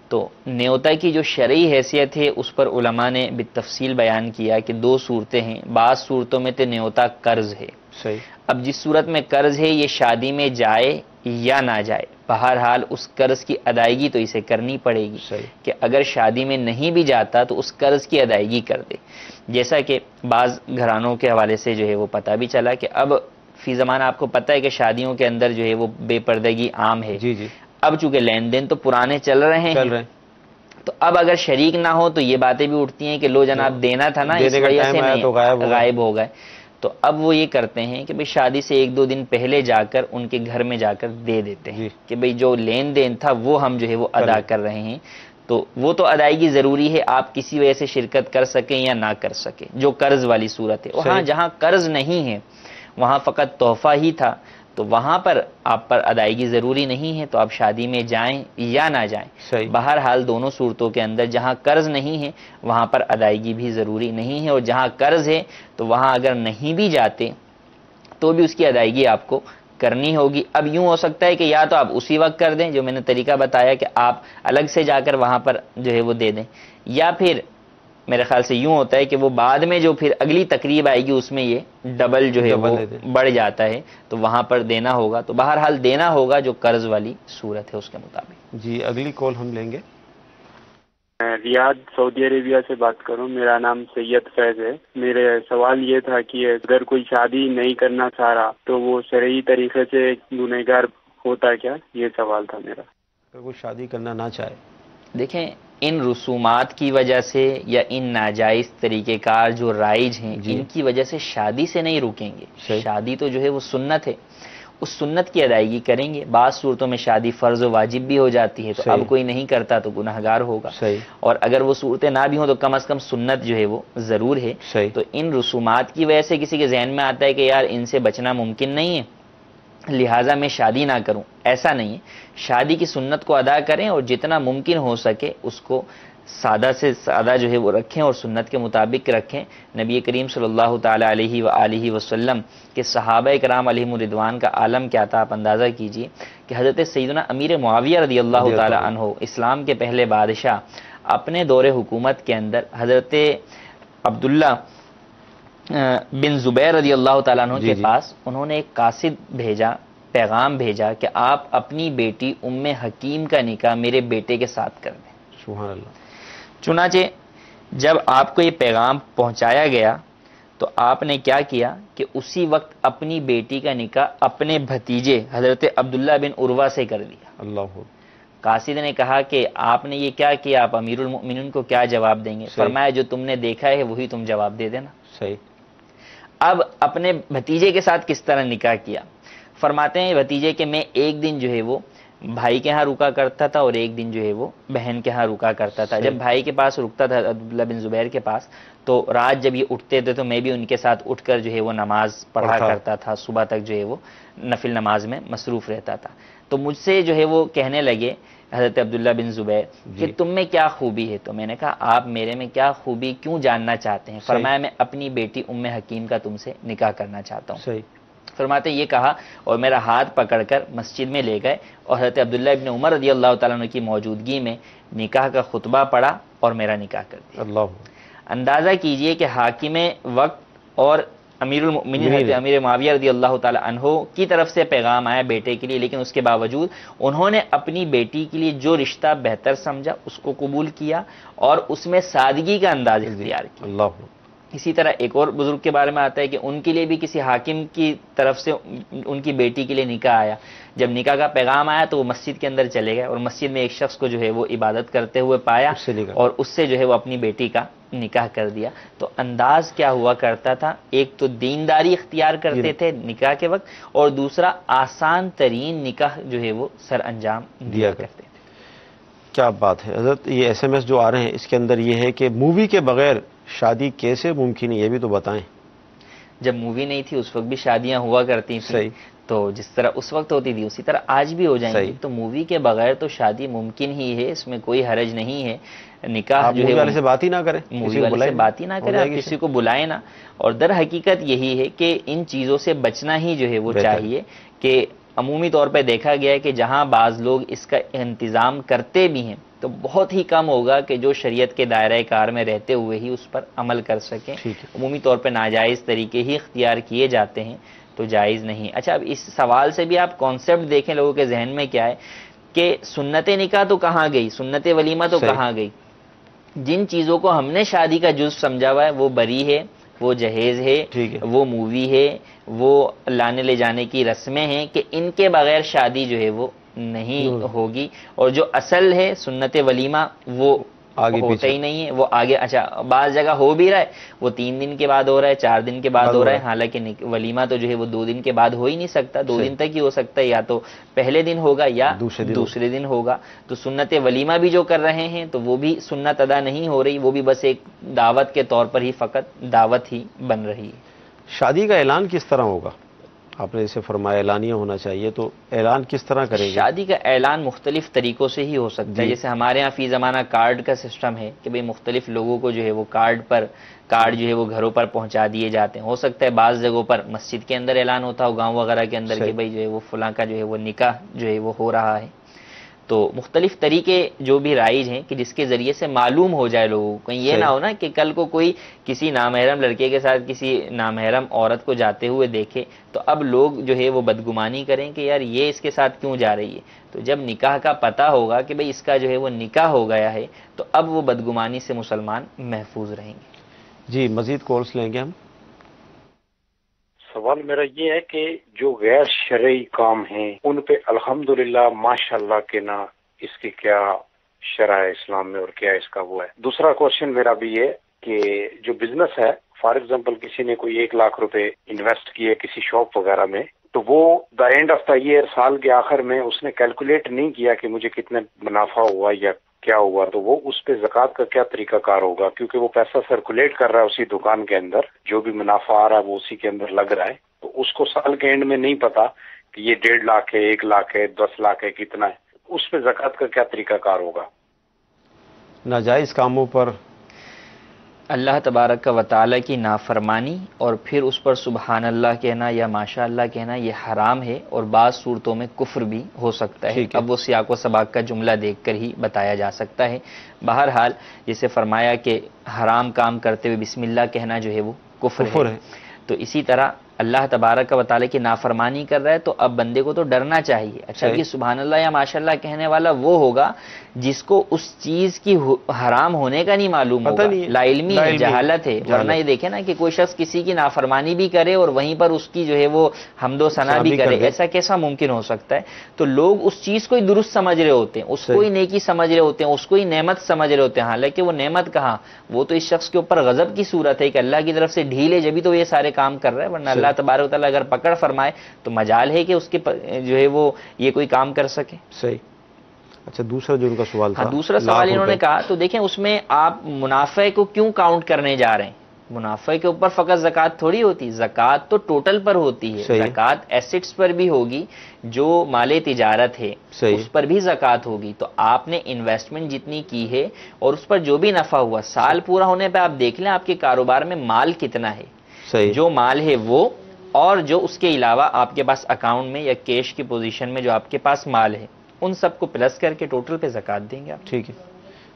تو نیوتا کی جو شرعی حیثیت ہے اس پر علماء نے بالتفصیل بیان کیا کہ دو صورتیں ہیں۔ بعض صورتوں میں تو نیوتا قرض ہے۔ صحیح۔ اب جس صورت میں قرض ہے یہ شادی میں جائے یا نہ جائے، بہرحال اس قرض کی ادائیگی تو اسے کرنی پڑے گی۔ صحیح۔ کہ اگر شادی میں نہیں بھی جاتا تو اس قرض کی ادائیگی کر دے۔ جیسا کہ بعض گھرانوں کے حوالے سے جو ہے وہ پتہ بھی چلا کہ اب فی زمانہ آپ کو پتہ ہے کہ شادیوں کے اندر جو ہے وہ بے پردگی عام ہے۔ جی جی۔ اب چونکہ لین دین تو پرانے چل رہے ہیں تو اب اگر شریک نہ ہو تو یہ باتیں بھی اٹھتی ہیں کہ لو جناب دینا تھا نا، اس وجہ سے نہیں غائب ہو گئے۔ تو اب وہ یہ کرتے ہیں کہ بھئی شادی سے ایک دو دن پہلے جا کر ان کے گھر میں جا کر دے دیتے ہیں کہ بھئی جو لین دین تھا وہ ہم جو ہے وہ ادا کر رہے ہیں۔ تو وہ تو ادائیگی ضروری ہے، آپ کسی وجہ سے شرکت کر سکیں یا نہ کر سکیں، جو قرض والی صورت ہے۔ اور ہاں جہاں قرض نہیں ہے وہاں فقط تحفہ ہی تھا تو وہاں پر آپ پر ادائیگی ضروری نہیں ہے، تو آپ شادی میں جائیں یا نہ جائیں، بہرحال دونوں صورتوں کے اندر جہاں قرض نہیں ہے وہاں پر ادائیگی بھی ضروری نہیں ہے، اور جہاں قرض ہے تو وہاں اگر نہیں بھی جاتے تو بھی اس کی ادائیگی آپ کو کرنی ہوگی۔ اب یوں ہو سکتا ہے کہ یا تو آپ اسی وقت کر دیں جو میں نے طریقہ بتایا کہ آپ الگ سے جا کر وہاں پر جو ہے وہ دے دیں، یا پھر میرے خیال سے یوں ہوتا ہے کہ وہ بعد میں جو پھر اگلی تقریب آئے گی اس میں یہ ڈبل جو ہے وہ بڑھ جاتا ہے تو وہاں پر دینا ہوگا۔ تو بہرحال دینا ہوگا جو قرض والی صورت ہے اس کے مطابق۔ جی اگلی کال ہم لیں گے۔ ریاض سعودی عربیہ سے بات کروں، میرا نام سید فیض ہے۔ میرے سوال یہ تھا کہ اگر کوئی شادی نہیں کرنا چاہ رہا تو وہ شرعی طریقے سے گنہگار ہوتا ہے کیا؟ یہ سوال تھا میرا۔ اگر کوئی شادی کرنا نہ چاہے، دیکھیں ان رسومات کی وجہ سے یا ان ناجائز طریقہ کار جو رائج ہیں ان کی وجہ سے شادی سے نہیں رکیں گے۔ شادی تو جو ہے وہ سنت ہے، اس سنت کی ادائیگی کریں گے۔ بعض صورتوں میں شادی فرض و واجب بھی ہو جاتی ہے تو اب کوئی نہیں کرتا تو گنہگار ہوگا، اور اگر وہ صورتیں نہ بھی ہوں تو کم از کم سنت جو ہے وہ ضرور ہے۔ تو ان رسومات کی وجہ سے کسی کے ذہن میں آتا ہے کہ یار ان سے بچنا ممکن نہیں ہے لہٰذا میں شادی نہ کروں، ایسا نہیں ہے۔ شادی کی سنت کو ادا کریں اور جتنا ممکن ہو سکے اس کو سادہ سے سادہ جو ہے وہ رکھیں اور سنت کے مطابق رکھیں۔ نبی کریم صلی اللہ تعالی علیہ وآلہ وسلم کے صحابہ کرام علیہم الرضوان کا عالم کیا تھا، آپ اندازہ کیجئے کہ حضرت سیدنا امیر معاویہ رضی اللہ تعالی عنہ اسلام کے پہلے بادشاہ اپنے دور حکومت کے اندر حضرت عبداللہ بن زبیر رضی اللہ تعالیٰ عنہ کے پاس انہوں نے ایک قاصد بھیجا، پیغام بھیجا کہ آپ اپنی بیٹی ام حکیم کا نکاح میرے بیٹے کے ساتھ کر دیں۔ سبحان اللہ۔ چنانچہ جب آپ کو یہ پیغام پہنچایا گیا تو آپ نے کیا کیا کہ اسی وقت اپنی بیٹی کا نکاح اپنے بھتیجے حضرت عبداللہ بن عروہ سے کر دیا۔ اللہ۔ قاصد نے کہا کہ آپ نے یہ کیا کیا، آپ امیر المؤمنین کو کیا جواب دیں گے؟ فرمایا جو تم نے دیکھا ہے وہی تم جواب دے دینا۔ صحیح۔ اب اپنے بھتیجے کے ساتھ کس طرح نکاح کیا؟ فرماتے ہیں بھتیجے کہ میں ایک دن جو ہے وہ بھائی کے ہاں رکا کرتا تھا اور ایک دن جو ہے وہ بہن کے ہاں رکا کرتا تھا۔ جب بھائی کے پاس رکتا تھا عبداللہ بن زبیر کے پاس تو رات جب یہ اٹھتے تھے تو میں بھی ان کے ساتھ اٹھ کر جو ہے وہ نماز پڑھا کرتا تھا، صبح تک جو ہے وہ نفل نماز میں مصروف رہتا تھا۔ تو مجھ سے جو ہے وہ کہنے لگے حضرت عبداللہ بن زبیر کہ تم میں کیا خوبی ہے؟ تو میں نے کہا آپ میرے میں کیا خوبی کیوں جاننا چاہتے ہیں؟ فرمایا میں اپنی بیٹی ام حکیم کا تم سے نکاح کرنا چاہتا ہوں۔ فرماتے یہ کہا اور میرا ہاتھ پکڑ کر مسجد میں لے گئے اور حضرت عبداللہ ابن عمر رضی اللہ تعالیٰ عنہ کی موجودگی میں نکاح کا خطبہ پڑھا اور میرا نکاح کر دیا۔ اندازہ کیجئے کہ حاکم وقت اور امیر المؤمنین حضرت امیر معاویہ رضی اللہ تعالی عنہ کی طرف سے پیغام آیا بیٹے کے لیے، لیکن اس کے باوجود انہوں نے اپنی بیٹی کے لیے جو رشتہ بہتر سمجھا اس کو قبول کیا اور اس میں سادگی کا انداز اختیار کیا۔ اسی طرح ایک اور بزرگ کے بارے میں آتا ہے کہ ان کے لیے بھی کسی حاکم کی طرف سے ان کی بیٹی کے لیے نکاح آیا، جب نکاح کا پیغام آیا تو وہ مسجد کے اندر چلے گئے اور مسجد میں ایک شخص کو جو ہے وہ عبادت کرتے ہوئے پایا اور اس سے جو ہے وہ اپنی بیٹی کا نکاح کر دیا۔ تو انداز کیا ہوا کرتا تھا، ایک تو دینداری اختیار کرتے تھے نکاح کے وقت، اور دوسرا آسان ترین نکاح جو ہے وہ سر انجام دیا کرتے تھے۔ کیا بات ہے حضرت، یہ ایس ایم ایس جو آ رہے ہیں اس کے اندر یہ ہے کہ مووی کے بغیر شادی کیسے ممکن ہے، یہ بھی تو بتائیں۔ جب مووی نہیں تھی اس وقت بھی شادیاں ہوا کرتی تھیں، تو جس طرح اس وقت ہوتی تھی اسی طرح آج بھی ہو جائیں گی، تو مووی کے بغیر تو شادی ممکن ہی ہے، اس میں کوئی حرج نہیں ہے۔ نکاح جو ہے مووی والے سے بات ہی نہ کریں، مووی والے سے بات ہی نہ کریں، آپ کسی کو بلائیں نہ، اور در حقیقت یہی ہے کہ ان چیزوں سے بچنا ہی جو ہے وہ چاہیے کہ عمومی طور پہ دیکھا گیا ہے کہ جہاں بعض لوگ اس کا انتظام کرتے بھی ہیں تو بہت ہی کم ہوگا کہ جو شریعت کے دائرہ کار میں رہتے ہوئے ہی اس پر عمل کر سکیں۔ عمومی طور پہ ناجائز طریقے ہی اختیار کیے جاتے ہیں تو جائز نہیں۔ اچھا، اب اس سوال سے بھی آپ کانسیپٹ دیکھیں لوگوں کے ذہن میں کیا ہے کہ سنت نکاح تو کہاں گئی، سنت ولیمہ تو کہاں گئی۔ جن چیزوں کو ہم نے شادی کا جزو سمجھا ہوا ہے وہ بری ہے، وہ جہیز ہے، وہ مووی ہے، وہ لانے لے جانے کی رسمیں ہیں کہ ان کے بغیر شادی جو ہے وہ نہیں ہوگی، اور جو اصل ہے سنت ولیمہ وہ آگے ہوتا ہی نہیں ہے، وہ آگے اچھا بعض جگہ ہو بھی رہا ہے، وہ 3 دن کے بعد ہو رہا ہے، 4 دن کے بعد ہو رہا ہے، حالانکہ ولیمہ تو جو ہے وہ 2 دن کے بعد ہو ہی نہیں سکتا، 2 دن تک ہی ہو سکتا ہے، یا تو پہلے دن ہوگا یا دوسرے دن ہوگا۔ تو سنت ولیمہ بھی جو کر رہے ہیں تو وہ بھی سنت ادا نہیں ہو رہی، وہ بھی بس ایک دعوت کے طور پر ہی فقط دعوت ہی بن رہی ہے۔ شادی کا اعلان کس طرح ہوگا؟ آپ نے اسے فرمایا اعلانیہ ہونا چاہیے، تو اعلان کس طرح کریں گے؟ شادی کا اعلان مختلف طریقوں سے ہی ہو سکتا ہے، جیسے ہمارے ہاں فی زمانہ کارڈ کا سسٹم ہے کہ بھئی مختلف لوگوں کو جو ہے وہ کارڈ جو ہے وہ گھروں پر پہنچا دیے جاتے ہیں۔ ہو سکتا ہے بعض جگہوں پر مسجد کے اندر اعلان ہوتا ہو، گاؤں وغیرہ کے اندر کہ بھئی جو ہے وہ فلاں کا جو ہے وہ نکاح جو ہے وہ ہو رہا ہے۔ تو مختلف طریقے جو بھی رائج ہیں کہ جس کے ذریعے سے معلوم ہو جائے لوگوں کو، کہیں یہ نہ ہو نا کہ کل کو کوئی کسی نامحرم لڑکے کے ساتھ کسی نامحرم عورت کو جاتے ہوئے دیکھے تو اب لوگ جو ہے وہ بدگمانی کریں کہ یار یہ اس کے ساتھ کیوں جا رہی ہے۔ تو جب نکاح کا پتہ ہوگا کہ بھئی اس کا جو ہے وہ نکاح ہو گیا ہے تو اب وہ بدگمانی سے مسلمان محفوظ رہیں گے۔ جی مزید کالس لیں گے ہم۔ سوال میرا یہ ہے کہ جو غیر شرعی کام ہیں ان پہ الحمدللہ ماشاءاللہ کے نا اس کی کیا شرع ہے اسلام میں اور کیا اس کا وہ ہے۔ دوسرا کوشچن میرا بھی یہ کہ جو بزنس ہے، فار ایگزامپل کسی نے کوئی 1 لاکھ روپے انویسٹ کیے کسی شاپ وغیرہ میں، تو وہ the end of the year سال کے آخر میں اس نے کیلکولیٹ نہیں کیا کہ مجھے کتنے منافع ہوا یا کیا ہوا، تو وہ اس پہ زکوٰۃ کا کیا طریقہ کار ہوگا؟ کیونکہ وہ پیسہ سرکولیٹ کر رہا ہے اسی دکان کے اندر، جو بھی منافع آ رہا ہے وہ اسی کے اندر لگ رہا ہے، تو اس کو سال کے اینڈ میں نہیں پتا کہ یہ 1.5 لاکھ ہے، 1 لاکھ ہے، 10 لاکھ ہے، کتنا ہے، اس پہ زکوٰۃ کا کیا طریقہ کار ہوگا؟ ناجائز کاموں پر اللہ تبارک و تعالیٰ کی نافرمانی اور پھر اس پر سبحان اللہ کہنا یا ماشاء اللہ کہنا یہ حرام ہے، اور بعض صورتوں میں کفر بھی ہو سکتا ہے۔ اب وہ سیاق و سباق کا جملہ دیکھ کر ہی بتایا جا سکتا ہے۔ بہرحال جیسے فرمایا کہ حرام کام کرتے ہوئے بسم اللہ کہنا جو ہے وہ کفر ہے، تو اسی طرح اللہ تبارک و تعالیٰ کی نافرمانی کر رہا ہے تو اب بندے کو تو ڈرنا چاہیے۔ اچھا یہ سبحان اللہ یا ماشاء اللہ کہنے والا وہ ہوگا جس کو اس چیز کی حرام ہونے کا نہیں معلوم ہوگا، لا علمی ہے، جہالت ہے۔ ورنہ یہ دیکھیں نا کہ کوئی شخص کسی کی نافرمانی بھی کرے اور وہیں پر اس کی جو ہے وہ حمد و ثنا بھی کرے، ایسا کیسا ممکن ہو سکتا ہے؟ تو لوگ اس چیز کو ہی درست سمجھ رہے ہوتے ہیں، اس کو ہی نیکی سمجھ رہے ہوتے ہیں، اس کو ہی نعمت سمجھ رہے ہوتے ہیں، حالانکہ وہ نعمت کہاں، وہ تو اس شخص کے اوپر غضب کی صورت ہے کہ اللہ کی طرف سے ڈھیل ہے جبھی تو یہ سارے کام کر رہا ہے، ورنہ اللہ تبارک و تعالیٰ اگر پکڑ فرمائے تو مجال ہے کہ اس کے جو ہے وہ یہ کوئی کام کر سکے۔ صحیح۔ اچھا دوسرا جو ان کا سوال تھا، دوسرا سوال انہوں نے کہا تو دیکھیں اس میں آپ منافع کو کیوں کاؤنٹ کرنے جا رہے ہیں؟ منافع کے اوپر فقط زکوٰۃ تھوڑی ہوتی، زکوٰۃ تو ٹوٹل پر ہوتی ہے، زکوٰۃ ایسٹس پر بھی ہوگی، جو مال تجارت ہے اس پر بھی زکوٰۃ ہوگی۔ تو آپ نے انویسٹمنٹ جتنی کی ہے اور اس پر جو بھی نفع ہوا، سال پورا ہونے پہ آپ دیکھ لیں آپ کے کاروبار میں مال کتنا ہے، جو مال ہے وہ اور جو اس کے علاوہ آپ کے پاس اکاؤنٹ میں یا کیش کی پوزیشن میں جو آپ کے پاس مال ہے ان سب کو پلس کر کے ٹوٹل پہ زکوٰۃ دیں گے آپ. ٹھیک ہے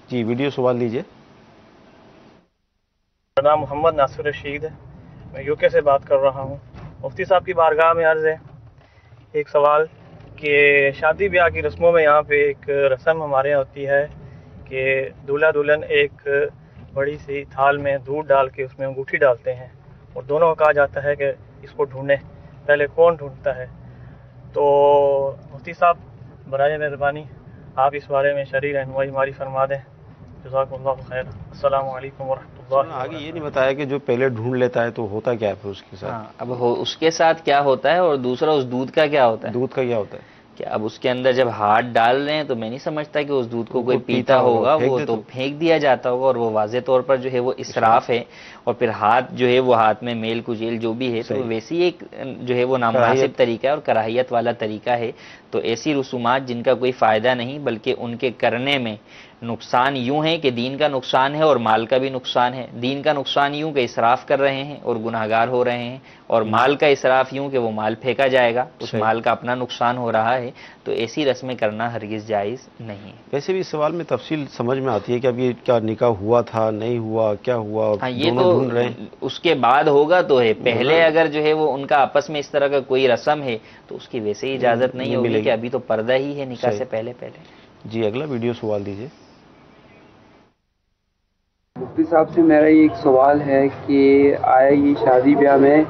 جی، ویڈیو سوال لیجئے. میرا نام محمد ناصر رشید ہے، میں یو کے سے بات کر رہا ہوں. مفتی صاحب کی بارگاہ میں عرض ہے ایک سوال کہ شادی بیاہ کی رسموں میں یہاں پہ ایک رسم ہمارے یہاں ہوتی ہے کہ دولہا دلہن ایک بڑی سی تھال میں دودھ ڈال کے اس میں انگوٹھی ڈالتے ہیں اور دونوں کو کہا جاتا ہے کہ اس کو ڈھونڈیں. پہلے کون ڈھونڈتا ہے؟ تو مفتی صاحب برائے مہربانی آپ اس بارے میں شرعی رہنمائی ہماری فرما دیں. جزاک اللہ خیر. السلام علیکم ورحمۃ اللہ. آگے یہ نہیں بتایا کہ جو پہلے ڈھونڈ لیتا ہے تو ہوتا کیا ہے پھر اس کے ساتھ؟ اب اس کے ساتھ کیا ہوتا ہے اور دوسرا اس دودھ کا کیا ہوتا ہے؟ دودھ کا کیا ہوتا ہے کہ اب اس کے اندر جب ہاتھ ڈال رہے ہیں تو میں نہیں سمجھتا کہ اس دودھ کو کوئی پیتا ہوگا، وہ تو پھینک دیا جاتا ہوگا اور وہ واضح طور پر جو ہے وہ اسراف ہے. اور پھر ہاتھ جو ہے وہ ہاتھ میں میل کچیل جو بھی ہے تو ویسی ایک جو ہے وہ نامناسب طریقہ ہے اور کراہیت والا طریقہ ہے. تو ایسی رسومات جن کا کوئی فائدہ نہیں بلکہ ان کے کرنے میں نقصان یوں ہے کہ دین کا نقصان ہے اور مال کا بھی نقصان ہے. دین کا نقصان یوں کہ اسراف کر رہے ہیں اور گناہگار ہو رہے ہیں، اور مال کا اسراف یوں کہ وہ مال پھینکا جائے گا، اس مال کا اپنا نقصان ہو رہا ہے. تو ایسی رسمیں کرنا ہرگز جائز نہیں ہے. ویسے بھی اس سوال میں تفصیل سمجھ میں آتی ہے کہ اب یہ کیا نکاح ہوا تھا نہیں ہوا کیا ہوا، یہ تو اس کے بعد ہوگا تو ہے. پہلے اگر جو ہے وہ ان کا آپس میں اس طرح کا کوئی رسم ہے تو اس کی ویسے ہی اجازت نہیں ہوگی کہ ابھی تو پردہ ہی ہے نکاح سے پہلے. جی اگلا ویڈیو سوال دیجیے. مفتی صاحب سے میرا یہ ایک سوال ہے کہ آیا یہ شادی بیاہ میں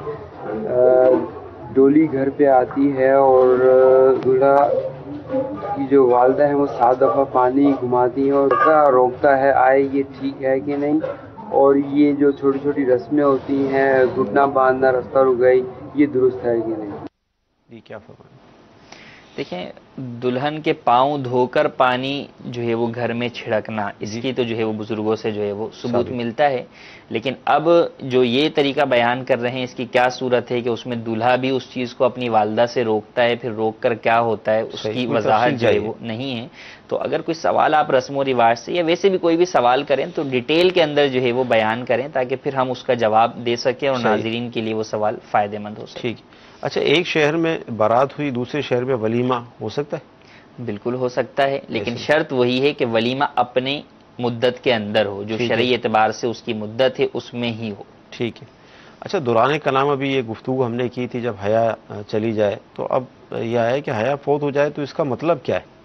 ڈولی گھر پہ آتی ہے اور دولہا کی جو والدہ ہیں وہ 7 دفعہ پانی گھماتی ہیں اور روکتا ہے، آئے یہ ٹھیک ہے کہ نہیں؟ اور یہ جو چھوٹی چھوٹی رسمیں ہوتی ہیں گھٹنا باندھنا رستہ رکائی، یہ درست ہے کہ نہیں؟ جی کیا فرمائیں؟ دیکھیں دلہن کے پاؤں دھو کر پانی جو ہے وہ گھر میں چھڑکنا، اس کی تو جو ہے وہ بزرگوں سے جو ہے وہ ثبوت ملتا ہے. لیکن اب جو یہ طریقہ بیان کر رہے ہیں اس کی کیا صورت ہے کہ اس میں دلہا بھی اس چیز کو اپنی والدہ سے روکتا ہے، پھر روک کر کیا ہوتا ہے اس کی وضاحت جو ہے وہ نہیں ہے. تو اگر کوئی سوال آپ رسم و رواج سے یا ویسے بھی کوئی بھی سوال کریں تو ڈیٹیل کے اندر جو ہے وہ بیان کریں تاکہ پھر ہم اس کا جواب دے سکیں اور ناظرین کے لیے وہ سوال فائدہ مند ہو سکے. ٹھیک. اچھا ایک شہر میں بارات ہوئی دوسرے شہر میں ولیمہ ہو سکتا ہے؟ بالکل ہو سکتا ہے، لیکن شرط وہی ہے کہ ولیمہ اپنے مدت کے اندر ہو، جو شرعی اعتبار سے اس کی مدت ہے اس میں ہی ہو. ٹھیک ہے. اچھا دوران کلام ابھی یہ گفتگو ہم نے کی تھی جب حیا چلی جائے، تو اب یہ ہے کہ حیا فوت ہو جائے تو اس کا مطلب کیا ہے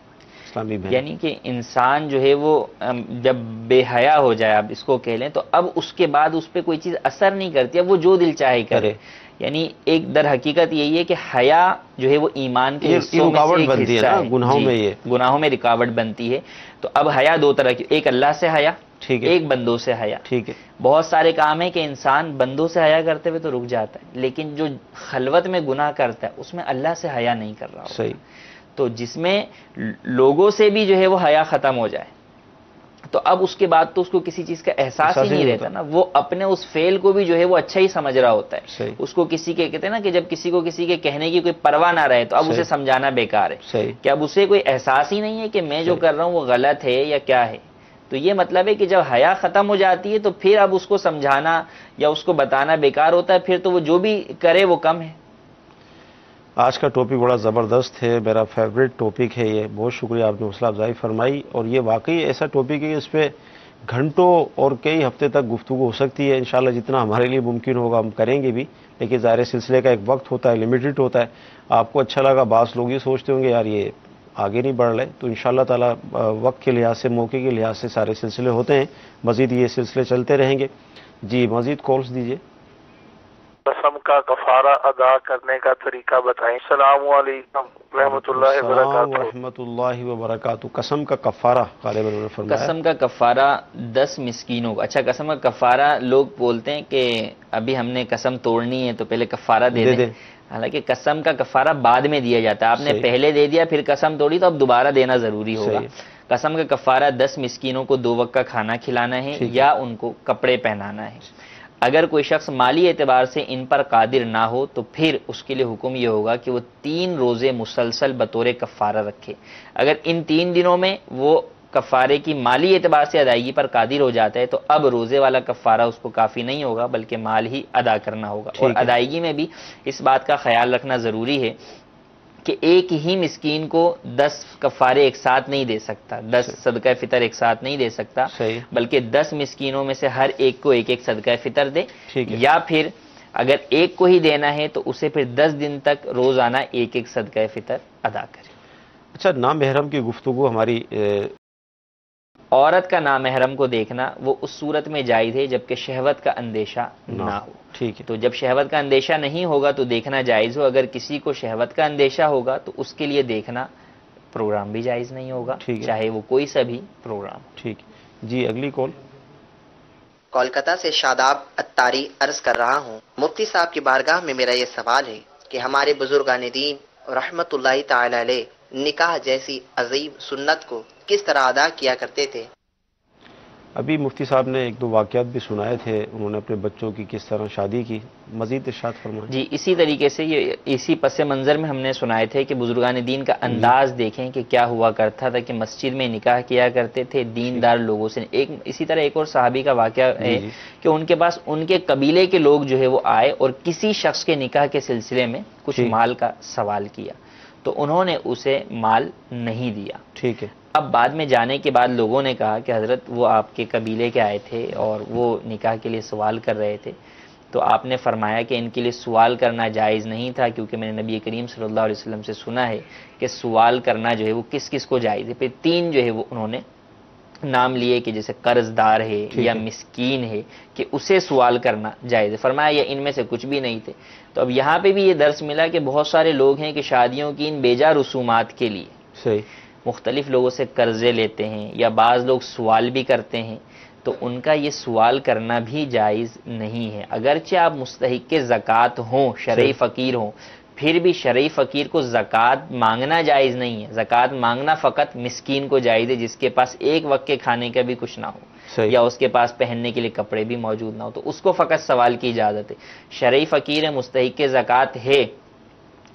اسلامی بہن؟ یعنی کہ انسان جو ہے وہ جب بے حیا ہو جائے آپ اس کو کہہ لیں تو اب اس کے بعد اس پہ کوئی چیز اثر نہیں کرتی، اب وہ جو دل چاہے کرے. یعنی ایک در حقیقت یہی ہے کہ حیا جو ہے وہ ایمان کے حصوں میں سے ایک حصہ ہے، گناہوں میں رکاوٹ بنتی ہے. تو اب حیا 2 طرح کی، ایک اللہ سے حیا، ایک بندوں سے حیا. ٹھیک ہے. بہت سارے کام ہیں کہ انسان بندوں سے حیا کرتے ہوئے تو رک جاتا ہے، لیکن جو خلوت میں گناہ کرتا ہے اس میں اللہ سے حیا نہیں کر رہا ہوتا. صحیح. تو جس میں لوگوں سے بھی جو ہے وہ حیا ختم ہو جائے تو اب اس کے بعد تو اس کو کسی چیز کا احساس ہی نہیں رہتا نا، وہ اپنے اس فعل کو بھی جو ہے وہ اچھا ہی سمجھ رہا ہوتا ہے. اس کو کسی کے کہتے ہیں نا کہ جب کسی کو کسی کے کہنے کی کوئی پرواہ نہ رہے تو اب اسے سمجھانا بیکار ہے کہ اب اسے کوئی احساس ہی نہیں ہے کہ میں جو کر رہا ہوں وہ غلط ہے یا کیا ہے. تو یہ مطلب ہے کہ جب حیا ختم ہو جاتی ہے تو پھر اب اس کو سمجھانا یا اس کو بتانا بیکار ہوتا ہے، پھر تو وہ جو بھی کرے وہ کم ہے. آج کا ٹاپک بڑا زبردست ہے، میرا فیوریٹ ٹاپک ہے یہ. بہت شکریہ آپ نے حوصلہ افزائی فرمائی، اور یہ واقعی ایسا ٹاپک ہے کہ اس پہ گھنٹوں اور کئی ہفتے تک گفتگو ہو سکتی ہے. انشاءاللہ جتنا ہمارے لیے ممکن ہوگا ہم کریں گے بھی، لیکن ظاہر سلسلے کا ایک وقت ہوتا ہے، لمیٹڈ ہوتا ہے. آپ کو اچھا لگا، بعض لوگ یہ سوچتے ہوں گے یار یہ آگے نہیں بڑھ رہے، تو انشاءاللہ تعالی وقت کے لحاظ سے موقع کے لحاظ سے سارے سلسلے ہوتے ہیں، مزید یہ سلسلے چلتے رہیں گے. جی مزید کالز دیجیے. قسم کا کفارہ ادا کرنے کا طریقہ بتائیں. السلام علیکم رحمۃ اللہ وبرکاتہ. رحمۃ اللہ وبرکاتہ. قسم کا کفارہ قسم کا کفارہ 10 مسکینوں. اچھا قسم کا کفارہ لوگ بولتے ہیں کہ ابھی ہم نے قسم توڑنی ہے تو پہلے کفارہ دے دیں. حالانکہ قسم کا کفارہ بعد میں دیا جاتا ہے، آپ نے پہلے دے دیا پھر قسم توڑی تو اب دوبارہ دینا ضروری ہوگا. قسم کا کفارہ 10 مسکینوں کو 2 وقت کا کھانا کھلانا ہے یا ان کو کپڑے پہنانا ہے. اگر کوئی شخص مالی اعتبار سے ان پر قادر نہ ہو تو پھر اس کے لیے حکم یہ ہوگا کہ وہ 3 روزے مسلسل بطور کفارہ رکھے. اگر ان 3 دنوں میں وہ کفارے کی مالی اعتبار سے ادائیگی پر قادر ہو جاتا ہے تو اب روزے والا کفارہ اس کو کافی نہیں ہوگا بلکہ مال ہی ادا کرنا ہوگا. اور ادائیگی میں بھی اس بات کا خیال رکھنا ضروری ہے کہ ایک ہی مسکین کو 10 کفارے ایک ساتھ نہیں دے سکتا, 10 صدقہ فطر ایک ساتھ نہیں دے سکتا, بلکہ 10 مسکینوں میں سے ہر ایک کو ایک ایک صدقہ فطر دے, یا پھر اگر ایک کو ہی دینا ہے تو اسے پھر 10 دن تک روزانہ ایک ایک صدقہ فطر ادا کرے. اچھا, نامحرم کی گفتگو ہماری عورت کا نامحرم کو دیکھنا وہ اس صورت میں جائز ہے جبکہ شہوت کا اندیشہ نہ ہو. ٹھیک ہے, تو جب شہوت کا اندیشہ نہیں ہوگا تو دیکھنا جائز ہو. اگر کسی کو شہوت کا اندیشہ ہوگا تو اس کے لیے دیکھنا پروگرام بھی جائز نہیں ہوگا, چاہے وہ کوئی سا بھی پروگرام. ٹھیک جی, اگلی کال. کولکتہ سے شاداب اتاری عرض کر رہا ہوں. مفتی صاحب کی بارگاہ میں میرا یہ سوال ہے کہ ہمارے بزرگان دین رحمت اللہ تعالی علیہ نکاح جیسی عظیم سنت کو کس طرح ادا کیا کرتے تھے؟ ابھی مفتی صاحب نے ایک دو واقعات بھی سنائے تھے, انہوں نے اپنے بچوں کی کس طرح شادی کی, مزید ارشاد فرمائیں. جی, اسی طریقے سے یہ اسی پس منظر میں ہم نے سنائے تھے کہ بزرگان دین کا انداز دیکھیں کہ کیا ہوا کرتا تھا, کہ مسجد میں نکاح کیا کرتے تھے دیندار لوگوں سے. اسی طرح ایک اور صحابی کا واقعہ ہے کہ ان کے پاس ان کے قبیلے کے لوگ جو ہے وہ آئے اور کسی شخص کے نکاح کے سلسلے میں کچھ مال کا سوال کیا تو انہوں نے اسے مال نہیں دیا. ٹھیک ہے. اب بعد میں جانے کے بعد لوگوں نے کہا کہ حضرت وہ آپ کے قبیلے کے آئے تھے اور وہ نکاح کے لیے سوال کر رہے تھے, تو آپ نے فرمایا کہ ان کے لیے سوال کرنا جائز نہیں تھا, کیونکہ میں نے نبی کریم صلی اللہ علیہ وسلم سے سنا ہے کہ سوال کرنا جو ہے وہ کس کس کو جائز ہے. پھر 3 جو ہے وہ انہوں نے نام لیے کہ جیسے قرض دار ہے یا مسکین ہے کہ اسے سوال کرنا جائز ہے. فرمایا یا ان میں سے کچھ بھی نہیں تھے. تو اب یہاں پہ بھی یہ درس ملا کہ بہت سارے لوگ ہیں کہ شادیوں کی ان بیجا رسومات کے لیے مختلف لوگوں سے قرضے لیتے ہیں یا بعض لوگ سوال بھی کرتے ہیں, تو ان کا یہ سوال کرنا بھی جائز نہیں ہے. اگرچہ آپ مستحق زکوٰۃ ہوں, شرعی فقیر ہوں, پھر بھی شرعی فقیر کو زکوٰۃ مانگنا جائز نہیں ہے. زکوٰۃ مانگنا فقط مسکین کو جائز ہے جس کے پاس ایک وقت کے کھانے کا بھی کچھ نہ ہو یا اس کے پاس پہننے کے لیے کپڑے بھی موجود نہ ہو, تو اس کو فقط سوال کی اجازت ہے. شرعی فقیر ہے, مستحق زکوٰۃ ہے,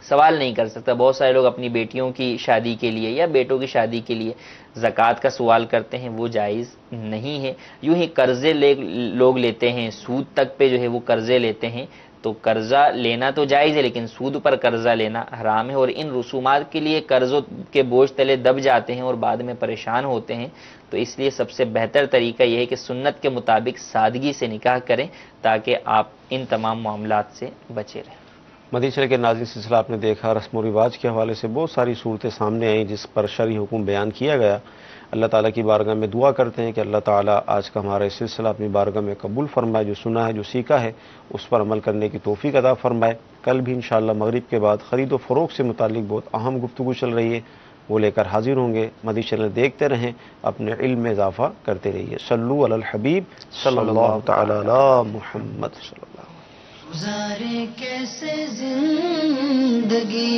سوال نہیں کر سکتا. بہت سارے لوگ اپنی بیٹیوں کی شادی کے لیے یا بیٹوں کی شادی کے لیے زکوٰۃ کا سوال کرتے ہیں, وہ جائز نہیں ہے. یوں ہی قرضے لوگ لیتے ہیں, سود تک پہ جو ہے وہ قرضے لیتے ہیں, تو قرضہ لینا تو جائز ہے لیکن سود پر قرضہ لینا حرام ہے. اور ان رسومات کے لیے قرضوں کے بوجھ تلے دب جاتے ہیں اور بعد میں پریشان ہوتے ہیں. تو اس لیے سب سے بہتر طریقہ یہ ہے کہ سنت کے مطابق سادگی سے نکاح کریں تاکہ آپ ان تمام معاملات سے بچے رہیں. مدینہ چلے کے ناظرین سلسلہ آپ نے دیکھا, رسم و رواج کے حوالے سے بہت ساری صورتیں سامنے آئیں جس پر شرعی حکم بیان کیا گیا. اللہ تعالیٰ کی بارگاہ میں دعا کرتے ہیں کہ اللہ تعالیٰ آج کا ہمارا سلسلہ اپنی بارگاہ میں قبول فرمائے, جو سنا ہے جو سیکھا ہے اس پر عمل کرنے کی توفیق عطا فرمائے. کل بھی انشاءاللہ مغرب کے بعد خرید و فروخت سے متعلق بہت اہم گفتگو چل رہی ہے, وہ لے کر حاضر ہوں گے. مدینہ چینل دیکھتے رہیں, اپنے علم میں اضافہ کرتے رہیے. صلو علی الحبیب صلی اللہ تعالی علی محمد صلی اللہ. گزارے کیسے زندگی,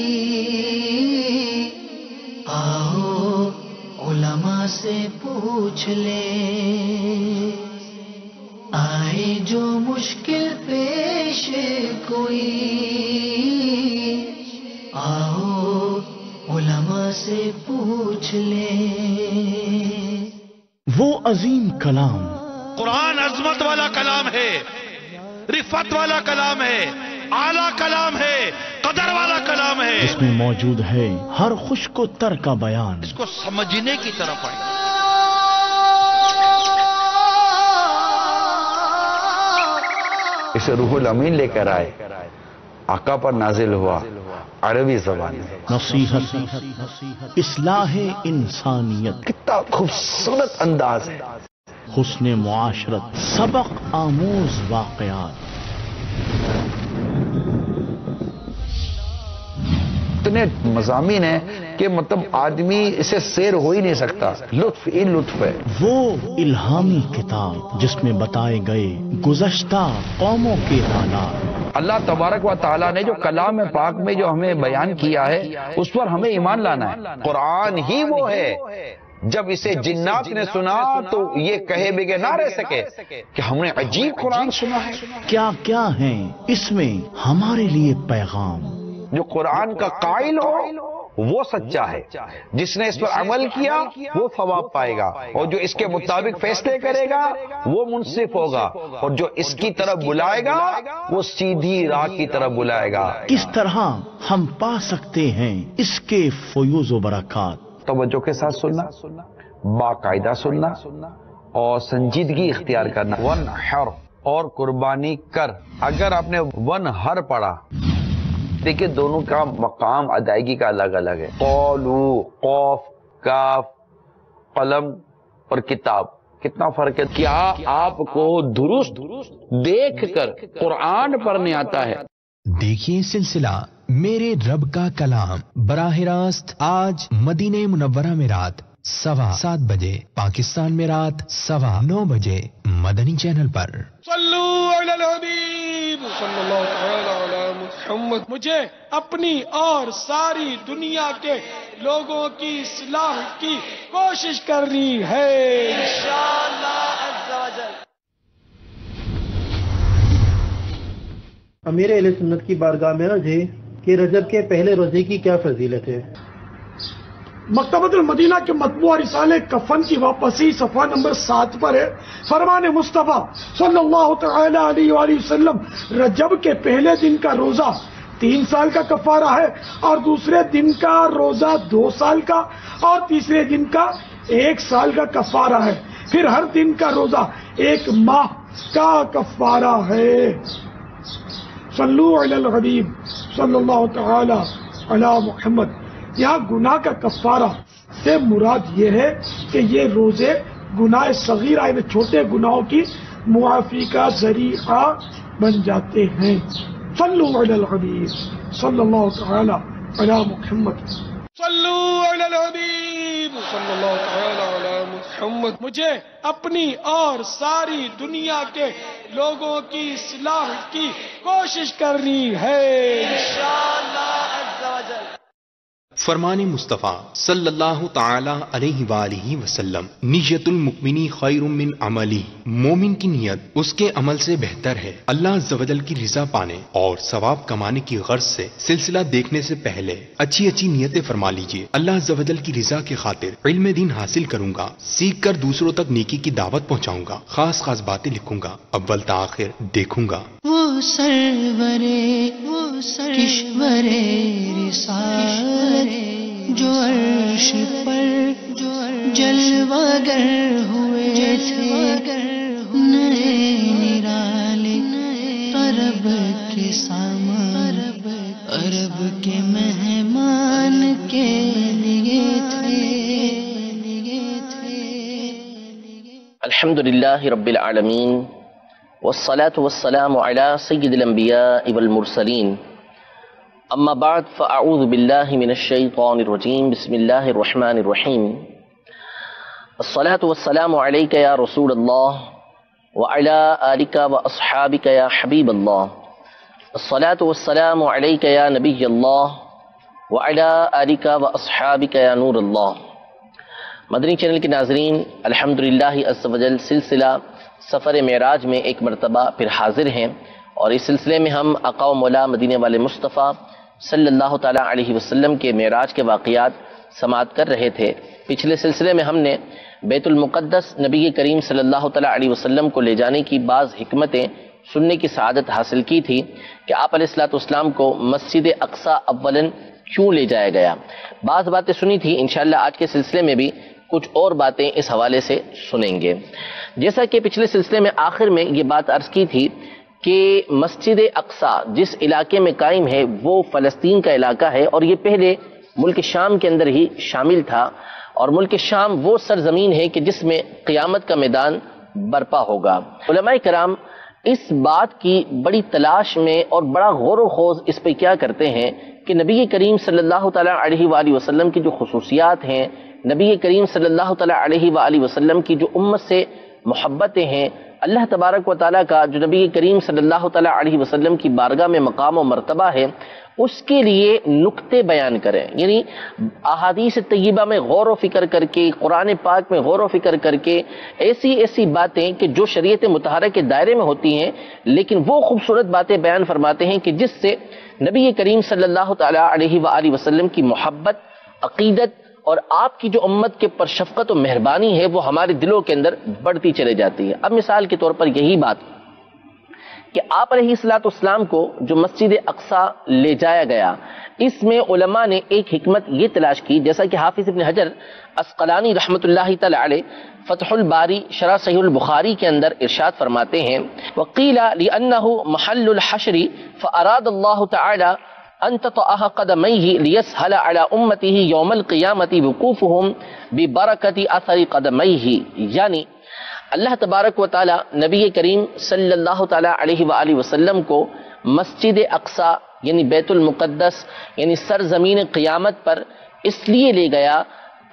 آؤ علماء سے پوچھ لے, آئے جو مشکل پیش کوئی, آؤ علماء سے پوچھ لے. وہ عظیم کلام قرآن عظمت والا کلام ہے, رفعت والا کلام ہے, اعلیٰ کلام ہے, قدر والا کلام ہے, اس میں موجود ہے ہر خشک و تر کا بیان. اس کو سمجھنے کی طرف آئے. اسے روح الامین لے کر آئے, آقا پر نازل ہوا عربی زبان میں. نصیحت اصلاح انسانیت, کتنا خوبصورت انداز ہے. حسن معاشرت, سبق آموز واقعات. اتنے مضامین ہیں کہ مطلب آدمی اسے سیر ہو ہی نہیں سکتا. لطف ہی لطف ہے. وہ الہامی کتاب جس میں بتائے گئے گزشتہ قوموں کے حالات. اللہ تبارک و تعالیٰ نے جو کلام پاک میں جو ہمیں بیان کیا ہے اس پر ہمیں ایمان لانا ہے. قرآن ہی وہ ہے, جب اسے جنات نے سنا تو یہ کہے بغیر نہ رہ سکے کہ ہم نے عجیب قرآن سنا ہے. کیا کیا ہیں اس میں ہمارے لیے پیغام. جو قرآن کا قائل ہو وہ سچا ہے، جس نے اس پر عمل کیا وہ ثواب پائے گا، اور جو اس کے مطابق فیصلے کرے گا وہ منصف ہوگا، اور جو اس کی طرف بلائے گا وہ سیدھی راہ کی طرف بلائے گا۔ کس طرح ہم پا سکتے ہیں اس کے فیوز و برکات؟ توجہ کے ساتھ سننا، باقاعدہ سننا اور سنجیدگی اختیار کرنا۔ ون ہر اور قربانی کر، اگر آپ نے ون ہر پڑھا، دیکھیں دونوں کا مقام ادائیگی کا الگ الگ ہے۔ قولو، قوف، کاف، قلم اور کتاب، کتنا فرق ہے؟ کیا آپ کو درست دیکھ کر قرآن پڑھنے آتا ہے؟ دیکھیے سلسلہ میرے رب کا کلام براہ راست آج مدینہ منورہ میں رات 7:15 بجے، پاکستان میں رات 9:15 بجے مدنی چینل پر۔ صلو علی الحبیب صلی اللہ تعالی علی محمد۔ مجھے اپنی اور ساری دنیا کے لوگوں کی اصلاح کی کوشش کرنی ہے انشاءاللہ عز و جل۔ امیر اہل سنت کی بارگاہ میں عرض ہے کہ رجب کے پہلے روزے کی کیا فضیلت ہے؟ مکتبۃ المدینہ کے مطبوعہ رسالے کفن کی واپسی صفحہ نمبر 7 پر ہے۔ فرمان مصطفیٰ صلی اللہ تعالی علیہ وآلہ وسلم، رجب کے پہلے دن کا روزہ 3 سال کا کفارہ ہے، اور دوسرے دن کا روزہ 2 سال کا، اور تیسرے دن کا 1 سال کا کفارہ ہے، پھر ہر دن کا روزہ 1 ماہ کا کفارہ ہے۔ صلو علی الحبیب صلی اللہ تعالی علی محمد۔ یہاں گناہ کا کفارہ سے مراد یہ ہے کہ یہ روزے گناہ صغیرہ یعنی چھوٹے گناہوں کی معافی کا ذریعہ بن جاتے ہیں۔ صلو علی الحبیب صلی اللہ تعالی علی محمد۔ صلو علی الحبیب صلی اللہ تعالی علی محمد۔ مجھے اپنی اور ساری دنیا کے لوگوں کی اصلاح کی کوشش کرنی ہے انشاءاللہ عز و جل۔ فرمان مصطفیٰ صلی اللہ تعالی علیہ وآلہ وسلم، نیت المؤمنی خیر من عملی، مومن کی نیت اس کے عمل سے بہتر ہے۔ اللہ عز و جل کی رضا پانے اور ثواب کمانے کی غرض سے سلسلہ دیکھنے سے پہلے اچھی نیتیں فرما لیجئے۔ اللہ عز و جل کی رضا کی خاطر علم دین حاصل کروں گا، سیکھ کر دوسروں تک نیکی کی دعوت پہنچاؤں گا، خاص باتیں لکھوں گا، اول تا آخر دیکھوں گا۔ وہ سرورے کشورے رسالت جو عرش پر جلوہ گر ہوئے تھے، نئے نرالے عرب کے سامان، عرب کے مہمان کے لیے تھے۔ الحمدللہ رب العالمین، والصلاة والسلام على سید الانبیاء والمرسلین، اما بعد فاعوذ باللہ من الشیطان الرجیم، بسم اللہ الرحمن الرحیم۔ الصلاة والسلام علیک یا رسول اللہ وعلی آلک واصحابک یا حبیب اللہ، الصلاة والسلام علیک یا نبی اللہ وعلی آلک واصحابک یا نور اللہ۔ مدنی چینل کے ناظرین، الحمدللہ عز و جل سلسلہ سفر معراج میں ایک مرتبہ پھر حاضر ہیں، اور اس سلسلے میں ہم آقا و مولا مدینے والے مصطفیٰ صلی اللہ تعالیٰ علیہ وسلم کے معراج کے واقعات سماعت کر رہے تھے۔ پچھلے سلسلے میں ہم نے بیت المقدس نبی کریم صلی اللہ تعالیٰ علیہ وسلم کو لے جانے کی بعض حکمتیں سننے کی سعادت حاصل کی تھی کہ آپ علیہ الصلوۃ والسلام کو مسجد اقصی اولاً کیوں لے جایا گیا۔ بعض باتیں سنی تھی، انشاءاللہ آج کے سلسلے میں بھی کچھ اور باتیں اس حوالے سے سنیں گے۔ جیسا کہ پچھلے سلسلے میں آخر میں یہ بات عرض کی تھی کہ مسجد اقصی جس علاقے میں قائم ہے وہ فلسطین کا علاقہ ہے، اور یہ پہلے ملک شام کے اندر ہی شامل تھا، اور ملک شام وہ سرزمین ہے کہ جس میں قیامت کا میدان برپا ہوگا۔ علماء کرام اس بات کی بڑی تلاش میں اور بڑا غور و خوض اس پہ کیا کرتے ہیں کہ نبی کریم صلی اللہ تعالیٰ علیہ وآلہ وسلم کی جو خصوصیات ہیں، نبی کریم صلی اللہ تعالیٰ علیہ وآلہ وسلم کی جو امت سے محبتیں ہیں، اللہ تبارک و تعالیٰ کا جو نبی کریم صلی اللہ تعالیٰ علیہ وسلم کی بارگاہ میں مقام و مرتبہ ہے، اس کے لیے نکتے بیان کریں، یعنی احادیث طیبہ میں غور و فکر کر کے، قرآن پاک میں غور و فکر کر کے ایسی باتیں کہ جو شریعت مطہرہ کے دائرے میں ہوتی ہیں، لیکن وہ خوبصورت باتیں بیان فرماتے ہیں کہ جس سے نبی کریم صلی اللہ تعالی علیہ وآلہ وسلم کی محبت، عقیدت اور آپ کی جو امت کے پر شفقت و مہربانی ہے وہ ہمارے دلوں کے اندر بڑھتی چلے جاتی ہے۔ اب مثال کے طور پر یہی بات کہ آپ علیہ الصلوۃ والسلام کو جو مسجد اقصی لے جایا گیا، اس میں علماء نے ایک حکمت یہ تلاش کی، جیسا کہ حافظ ابن حجر اسقلانی رحمۃ اللہ تعالی علیہ فتح الباری شرح صحیح البخاری کے اندر ارشاد فرماتے ہیں، وقیل لأنه محل الحشر فأراد الله تعالی ان تطأ قدمیہ لیسہل علی امتہ یوم القیامۃ وقوفہم ببرکۃ اثر قدمیہ، یعنی اللہ تبارک و تعالی نبی کریم صلی اللہ تعالی علیہ وآلہ وسلم کو مسجد اقصی یعنی بیت المقدس یعنی سرزمین قیامت پر اس لیے لے گیا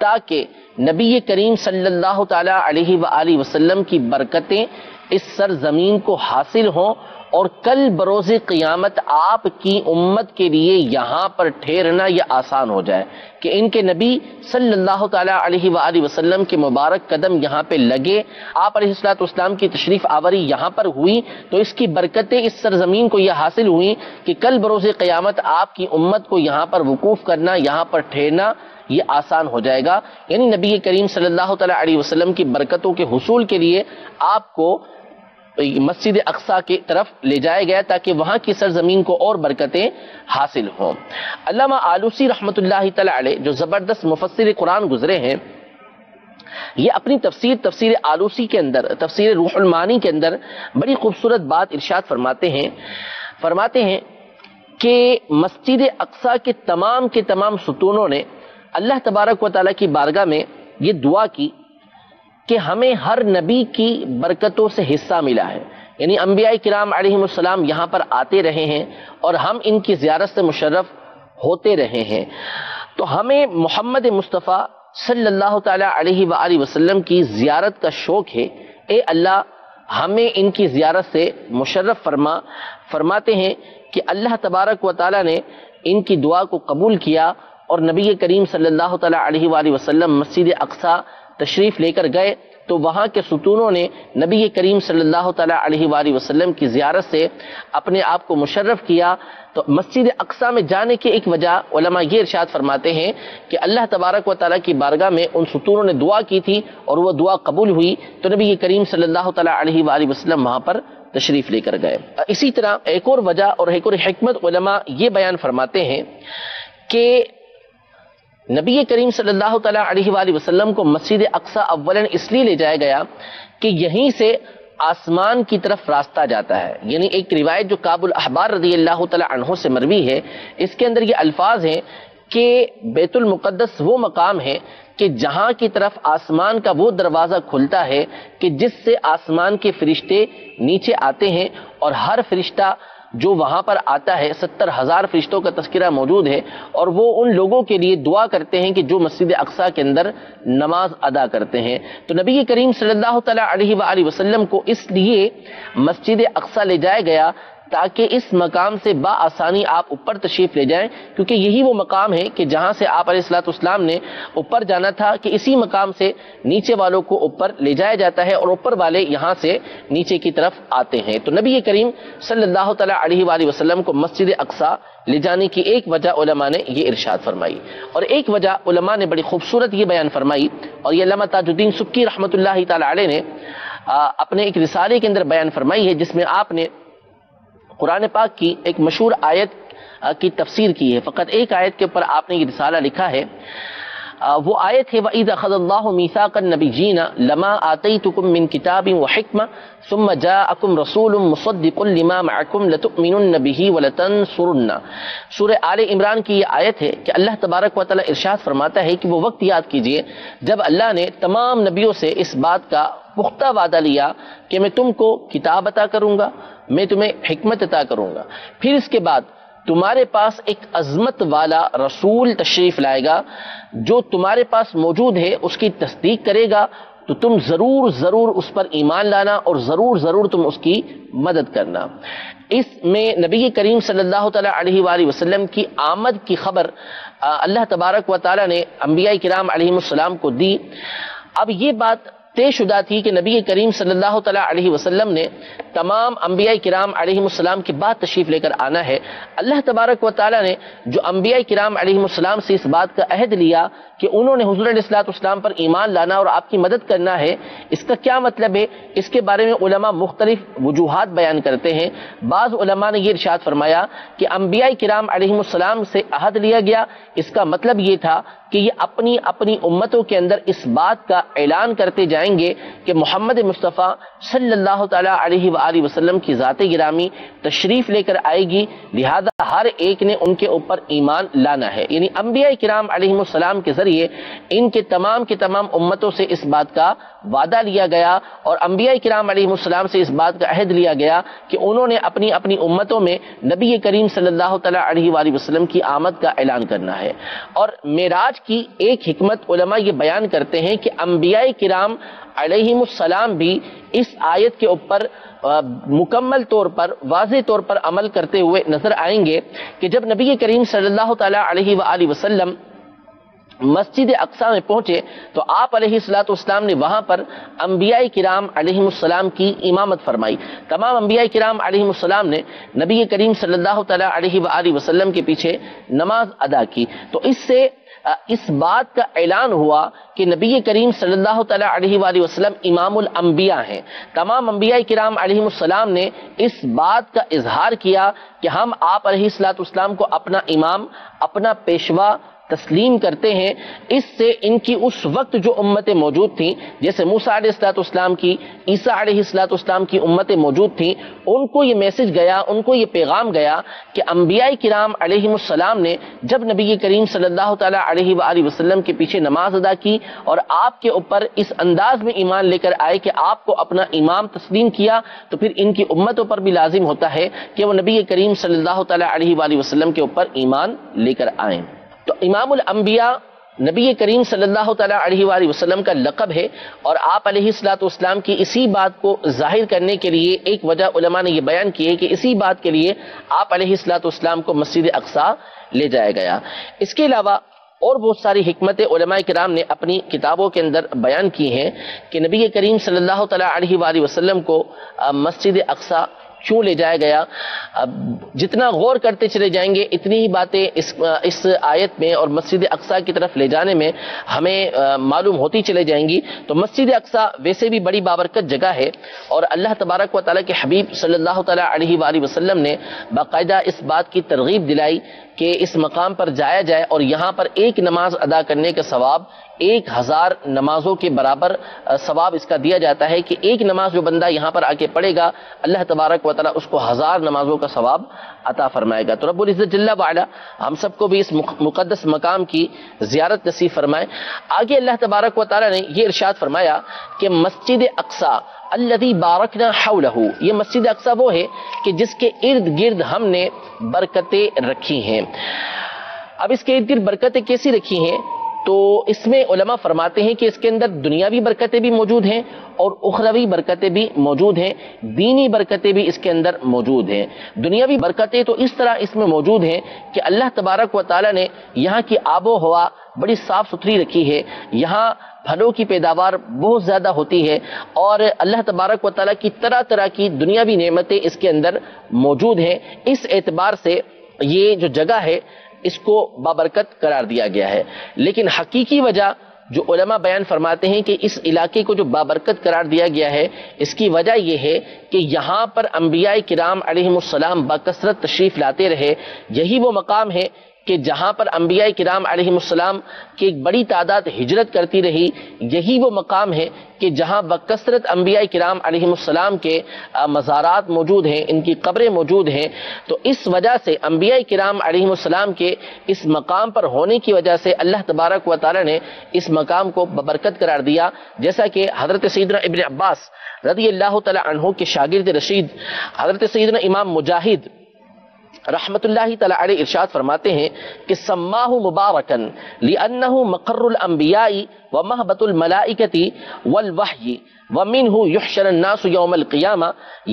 تاکہ نبی کریم صلی اللہ تعالی علیہ وآلہ وسلم کی برکتیں اس سرزمین کو حاصل ہوں اور کل بروز قیامت آپ کی امت کے لیے یہاں پر ٹھہرنا یہ آسان ہو جائے کہ ان کے نبی صلی اللہ تعالی علیہ وآلہ وسلم کے مبارک قدم یہاں پہ لگے، آپ علیہ الصلوۃ والسلام کی تشریف آوری یہاں پر ہوئی تو اس کی برکتیں اس سرزمین کو یہ حاصل ہوئیں کہ کل بروز قیامت آپ کی امت کو یہاں پر وقوف کرنا، یہاں پر ٹھہرنا یہ آسان ہو جائے گا۔ یعنی نبی کریم صلی اللہ تعالی علیہ وسلم کی برکتوں کے حصول کے لیے آپ کو مسجد اقصی کی طرف لے جایا گیا تاکہ وہاں کی سرزمین کو اور برکتیں حاصل ہوں۔ علامہ آلوسی رحمۃ اللہ تعالی علیہ جو زبردست مفسر قرآن گزرے ہیں، یہ اپنی تفسیر آلوسی کے اندر، تفسیر روح المعانی کے اندر بڑی خوبصورت بات ارشاد فرماتے ہیں کہ مسجد اقصی کے تمام ستونوں نے اللہ تبارک و تعالیٰ کی بارگاہ میں یہ دعا کی کہ ہمیں ہر نبی کی برکتوں سے حصہ ملا ہے، یعنی انبیاء کرام علیہم السلام یہاں پر آتے رہے ہیں اور ہم ان کی زیارت سے مشرف ہوتے رہے ہیں، تو ہمیں محمد مصطفیٰ صلی اللہ تعالی علیہ وآلہ وسلم کی زیارت کا شوق ہے، اے اللہ ہمیں ان کی زیارت سے مشرف فرماتے ہیں کہ اللہ تبارک و تعالی نے ان کی دعا کو قبول کیا اور نبی کریم صلی اللہ تعالی علیہ وآلہ وسلم مسجد اقصی تشریف لے کر گئے تو وہاں کے ستونوں نے نبی کریم صلی اللہ تعالی علیہ وآلہ وسلم کی زیارت سے اپنے آپ کو مشرف کیا۔ تو مسجد اقصی میں جانے کی ایک وجہ علماء یہ ارشاد فرماتے ہیں کہ اللہ تبارک و تعالیٰ کی بارگاہ میں ان ستونوں نے دعا کی تھی اور وہ دعا قبول ہوئی تو نبی کریم صلی اللہ تعالی علیہ وآلہ وسلم وہاں پر تشریف لے کر گئے۔ اسی طرح ایک اور وجہ اور ایک اور حکمت علماء یہ بیان فرماتے ہیں کہ نبی کریم صلی اللہ تعالی علیہ وآلہ وسلم کو مسجد اقصی اولاً اس لیے لے جایا گیا کہ یہیں سے آسمان کی طرف راستہ جاتا ہے، یعنی ایک روایت جو کعب الاحبار رضی اللہ تعالی عنہ سے مروی ہے، اس کے اندر یہ الفاظ ہیں کہ بیت المقدس وہ مقام ہے کہ جہاں کی طرف آسمان کا وہ دروازہ کھلتا ہے کہ جس سے آسمان کے فرشتے نیچے آتے ہیں اور ہر فرشتہ جو وہاں پر آتا ہے 70,000 فرشتوں کا تذکرہ موجود ہے اور وہ ان لوگوں کے لیے دعا کرتے ہیں کہ جو مسجد اقصی کے اندر نماز ادا کرتے ہیں۔ تو نبی کریم صلی اللہ تعالی علیہ وآلہ وسلم کو اس لیے مسجد اقصی لے جایا گیا تاکہ اس مقام سے بآسانی آپ اوپر تشریف لے جائیں، کیونکہ یہی وہ مقام ہے کہ جہاں سے آپ علیہ الصلوۃ والسلام نے اوپر جانا تھا کہ اسی مقام سے نیچے والوں کو اوپر لے جایا جاتا ہے اور اوپر والے یہاں سے نیچے کی طرف آتے ہیں۔ تو نبی کریم صلی اللہ تعالی علیہ وآلہ وسلم کو مسجد اقصی لے جانے کی ایک وجہ علماء نے یہ ارشاد فرمائی، اور ایک وجہ علماء نے بڑی خوبصورت یہ بیان فرمائی، اور یہ علامہ تاج الدین سبکی رحمۃ اللہ تعالی علیہ نے اپنے ایک رسالے کے اندر بیان فرمائی ہے، جس میں آپ نے قرآن پاک کی ایک مشہور آیت کی تفسیر کی ہے۔ فقط ایک آیت کے اوپر آپ نے یہ رسالہ لکھا ہے، وہ آیت ہے وَإِذَا أَخَذَ اللَّهُ مِيثَاقَ النَّبِيِّينَ لَمَا آتَيْتُكُم مِّن كِتَابٍ وَحِكْمَةٍ ثُمَّ جَاءَكُمْ رَسُولٌ مُصَدِّقٌ لِّمَا مَعَكُمْ لَتُؤْمِنُنَّ بِهِ وَلَتَنصُرُنَّ۔ سورہ آل عمران کی یہ آیت ہے کہ اللہ تبارک و تعالی ارشاد فرماتا ہے کہ وہ وقت یاد کیجئے جب اللہ نے تمام نبیوں سے اس بات کا پختہ وعدہ لیا کہ میں تم کو کتاب عطا کروں گا، میں تمہیں حکمت عطا کروں گا، پھر اس کے بعد تمہارے پاس ایک عظمت والا رسول تشریف لائے گا جو تمہارے پاس موجود ہے، اس کی تصدیق کرے گا، تو تم ضرور اس پر ایمان لانا اور ضرور تم اس کی مدد کرنا۔ اس میں نبی کریم صلی اللہ تعالی علیہ وآلہ وسلم کی آمد کی خبر اللہ تبارک و تعالی نے انبیاء کرام علیہم السلام کو دی۔ اب یہ بات طے شدہ تھی کہ نبی کریم صلی اللہ تعالیٰ علیہ وسلم نے تمام انبیاء کرام علیہ السلام کے بعد تشریف لے کر آنا ہے۔ اللہ تبارک و تعالیٰ نے جو انبیاء کرام علیہ السلام سے اس بات کا عہد لیا کہ انہوں نے حضور علیہ السلام پر ایمان لانا اور آپ کی مدد کرنا ہے، اس کا کیا مطلب ہے؟ اس کے بارے میں علماء مختلف وجوہات بیان کرتے ہیں۔ بعض علماء نے یہ ارشاد فرمایا کہ انبیاء کرام علیہ السلام سے عہد لیا گیا، اس کا مطلب یہ تھا کہ یہ اپنی اپنی امتوں کے اندر اس بات کا اعلان کرتے جائیں گے کہ محمد مصطفیٰ صلی اللہ تعالیٰ علیہ وآلہ وسلم کی ذات گرامی تشریف لے کر آئے گی، لہذا ہر ایک نے ان کے اوپر ایمان لانا ہے۔ یعنی انبیاء کرام علیہ السلام کے ذریعے ان کے تمام امتوں سے اس بات کا وعدہ لیا گیا اور انبیاء کرام علیہ السلام سے اس بات کا عہد لیا گیا کہ انہوں نے اپنی اپنی امتوں میں نبی کریم صلی اللہ تعالیٰ علیہ وآلہ وسلم کی آمد کا اعلان کرنا ہے۔ اور معراج کی ایک حکمت علماء یہ بیان کرتے ہیں کہ انبیاء کرام علیہ السلام بھی اس آیت کے اوپر مکمل طور پر واضح طور پر عمل کرتے ہوئے نظر آئیں گے کہ جب نبی کریم صلی اللہ تعالیٰ علیہ وآلہ وسلم مسجد اقصیٰ میں پہنچے تو آپ علیہ السلام نے وہاں پر انبیاء کرام علیہ السلام کی امامت فرمائی۔ تمام انبیاء کرام علیہ السلام نے نبی کریم صلی اللہ تعالیٰ علیہ وآلہ وسلم کے پیچھے نماز ادا کی، تو اس سے اس بات کا اعلان ہوا کہ نبی کریم صلی اللہ تعالیٰ علیہ وآلہ وسلم امام الانبیاء ہیں۔ تمام انبیاء کرام علیہ السلام نے اس بات کا اظہار کیا کہ ہم آپ علیہ السلام کو اپنا امام، اپنا پیشوا تسلیم کرتے ہیں۔ اس سے ان کی اس وقت جو امتیں موجود تھیں، جیسے موسیٰ علیہ السلام کی، عیسیٰ علیہ السلام کی امتیں موجود تھیں، ان کو یہ میسج گیا، ان کو یہ پیغام گیا کہ انبیاء کرام علیہ السلام نے جب نبی کریم صلی اللہ تعالیٰ علیہ وآلہ وسلم کے پیچھے نماز ادا کی اور آپ کے اوپر اس انداز میں ایمان لے کر آئے کہ آپ کو اپنا امام تسلیم کیا، تو پھر ان کی امتوں پر بھی لازم ہوتا ہے کہ وہ نبی کریم صلی اللہ تعالیٰ علیہ وآلہ وسلم کے اوپر ایمان لے کر آئیں۔ تو امام الانبیاء نبی کریم صلی اللہ تعالیٰ علیہ وآلہ وسلم کا لقب ہے، اور آپ علیہ السلام کی اسی بات کو ظاہر کرنے کے لیے ایک وجہ علماء نے یہ بیان کی ہے کہ اسی بات کے لیے آپ علیہ السلام کو مسجد اقصیٰ لے جایا گیا۔ اس کے علاوہ اور بہت ساری حکمتیں علماء کرام نے اپنی کتابوں کے اندر بیان کی ہیں کہ نبی کریم صلی اللہ تعالیٰ علیہ وآلہ وسلم کو مسجد اقصیٰ کیوں لے جایا گیا۔ جتنا غور کرتے چلے جائیں گے اتنی ہی باتیں اس آیت میں اور مسجد اقصیٰ کی طرف لے جانے میں ہمیں معلوم ہوتی چلے جائیں گی۔ تو مسجد اقصیٰ ویسے بھی بڑی بابرکت جگہ ہے، اور اللہ تبارک و تعالیٰ کے حبیب صلی اللہ تعالیٰ علیہ وآلہ وسلم نے باقاعدہ اس بات کی ترغیب دلائی کہ اس مقام پر جایا جائے، اور یہاں پر ایک نماز ادا کرنے کا ثواب 1000 نمازوں کے برابر ثواب اس کا دیا جاتا ہے کہ ایک نماز جو بندہ یہاں پر آ کے پڑھے گا اللہ تبارک و تعالیٰ اس کو 1000 نمازوں کا ثواب عطا فرمائے گا۔ تو رب العزت جل وعلا ہم سب کو بھی اس مقدس مقام کی زیارت نصیب فرمائے۔ آگے اللہ تبارک و تعالیٰ نے یہ ارشاد فرمایا کہ مسجد اقصیٰ الذی بارکنا حولہ، یہ مسجد اقصیٰ وہ ہے کہ جس کے ارد گرد ہم نے برکتیں رکھی ہیں۔ اب اس کے ارد گرد برکتیں کیسی رکھی ہیں؟ تو اس میں علماء فرماتے ہیں کہ اس کے اندر دنیاوی برکتیں بھی موجود ہیں اور اخروی برکتیں بھی موجود ہیں، دینی برکتیں بھی اس کے اندر موجود ہیں۔ دنیاوی برکتیں تو اس طرح اس میں موجود ہیں کہ اللہ تبارک و تعالیٰ نے یہاں کی آب و ہوا بڑی صاف ستھری رکھی ہے، یہاں پھلوں کی پیداوار بہت زیادہ ہوتی ہے، اور اللہ تبارک و تعالیٰ کی طرح طرح کی دنیاوی نعمتیں اس کے اندر موجود ہیں۔ اس اعتبار سے یہ جو جگہ ہے اس کو بابرکت قرار دیا گیا ہے، لیکن حقیقی وجہ جو علماء بیان فرماتے ہیں کہ اس علاقے کو جو بابرکت قرار دیا گیا ہے اس کی وجہ یہ ہے کہ یہاں پر انبیاء کرام علیہ السلام بکثرت تشریف لاتے رہے۔ یہی وہ مقام ہے کہ جہاں پر انبیاء کرام علیہ السلام کی ایک بڑی تعداد ہجرت کرتی رہی، یہی وہ مقام ہے کہ جہاں بکثرت انبیاء کرام علیہ السلام کے مزارات موجود ہیں، ان کی قبریں موجود ہیں۔ تو اس وجہ سے انبیاء کرام علیہ السلام کے اس مقام پر ہونے کی وجہ سے اللہ تبارک و تعالی نے اس مقام کو ببرکت قرار دیا، جیسا کہ حضرت سیدنا ابن عباس رضی اللہ تعالی عنہ کے شاگرد رشید حضرت سیدنا امام مجاہد رحمت اللہ تعالی علیہ ارشاد فرماتے ہیں کہ سماہ مبارکن لأنہ مقر الانبیاء ومہبت الملائکۃ والوحی ومنہ یحشر الناس یوم القیامہ،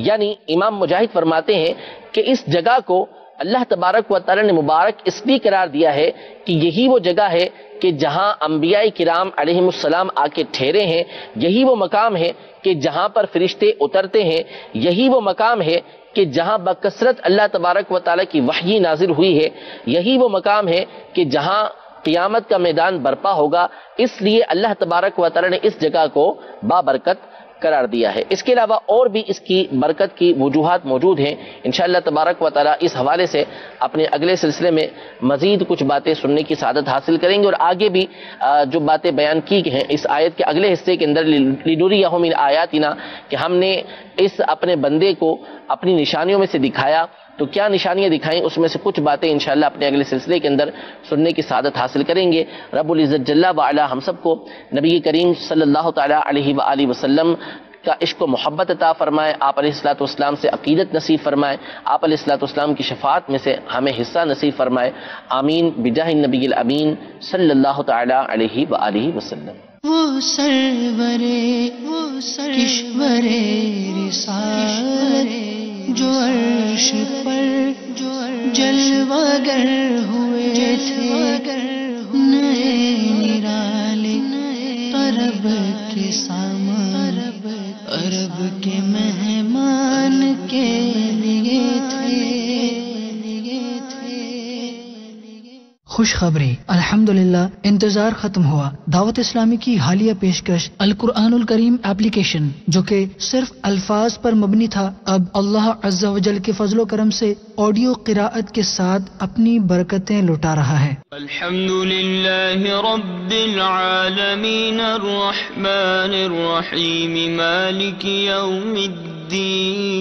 یعنی امام مجاہد فرماتے ہیں کہ اس جگہ کو اللہ تبارک و تعالی نے مبارک اس لیے قرار دیا ہے کہ یہی وہ جگہ ہے کہ جہاں انبیاء کرام علیہم السلام آ کے ٹھہرے ہیں، یہی وہ مقام ہے کہ جہاں پر فرشتے اترتے ہیں، یہی وہ مقام ہے کہ جہاں بکثرت اللہ تبارک و تعالی کی وحی نازل ہوئی ہے، یہی وہ مقام ہے کہ جہاں قیامت کا میدان برپا ہوگا۔ اس لیے اللہ تبارک و تعالی نے اس جگہ کو بابرکت قرار دیا ہے۔ اس کے علاوہ اور بھی اس کی برکت کی وجوہات موجود ہیں۔ انشاءاللہ تبارک و تعالی اس حوالے سے اپنے اگلے سلسلے میں مزید کچھ باتیں سننے کی سعادت حاصل کریں گے، اور آگے بھی جو باتیں بیان کی ہیں اس آیت کے اگلے حصے کے اندر لنُرِیَہُ مِنْ آیاتنا، کہ ہم نے اس اپنے بندے کو اپنی نشانیوں میں سے دکھایا، تو کیا نشانیاں دکھائیں، اس میں سے کچھ باتیں انشاءاللہ اپنے اگلے سلسلے کے اندر سننے کی سعادت حاصل کریں گے۔ رب العزت جل وعلا ہم سب کو نبی کریم صلی اللہ تعالی علیہ وآلہ وسلم کا عشق و محبت عطا فرمائے، آپ علیہ الصلوۃ والسلام سے عقیدت نصیب فرمائے، آپ علیہ الصلوۃ والسلام کی شفاعت میں سے ہمیں حصہ نصیب فرمائے، آمین بجاہ النبی الامین صلی اللہ تعالی علیہ وآلہ وسلم۔ وہ سرورے کشورے رسالت جو عرش پر جلوہ گر ہوئے تھے، نئے نرالے عرب کے سامان، عرب کے مہمان کے لیے تھے۔ خوشخبری، الحمدللہ انتظار ختم ہوا۔ دعوت اسلامی کی حالیہ پیشکش القرآن الکریم ایپلیکیشن، جو کہ صرف الفاظ پر مبنی تھا، اب اللہ عز و جل کے فضل و کرم سے آڈیو قراءت کے ساتھ اپنی برکتیں لٹا رہا ہے۔ الحمدللہ رب العالمین الرحمن الرحیم مالک یوم الدین۔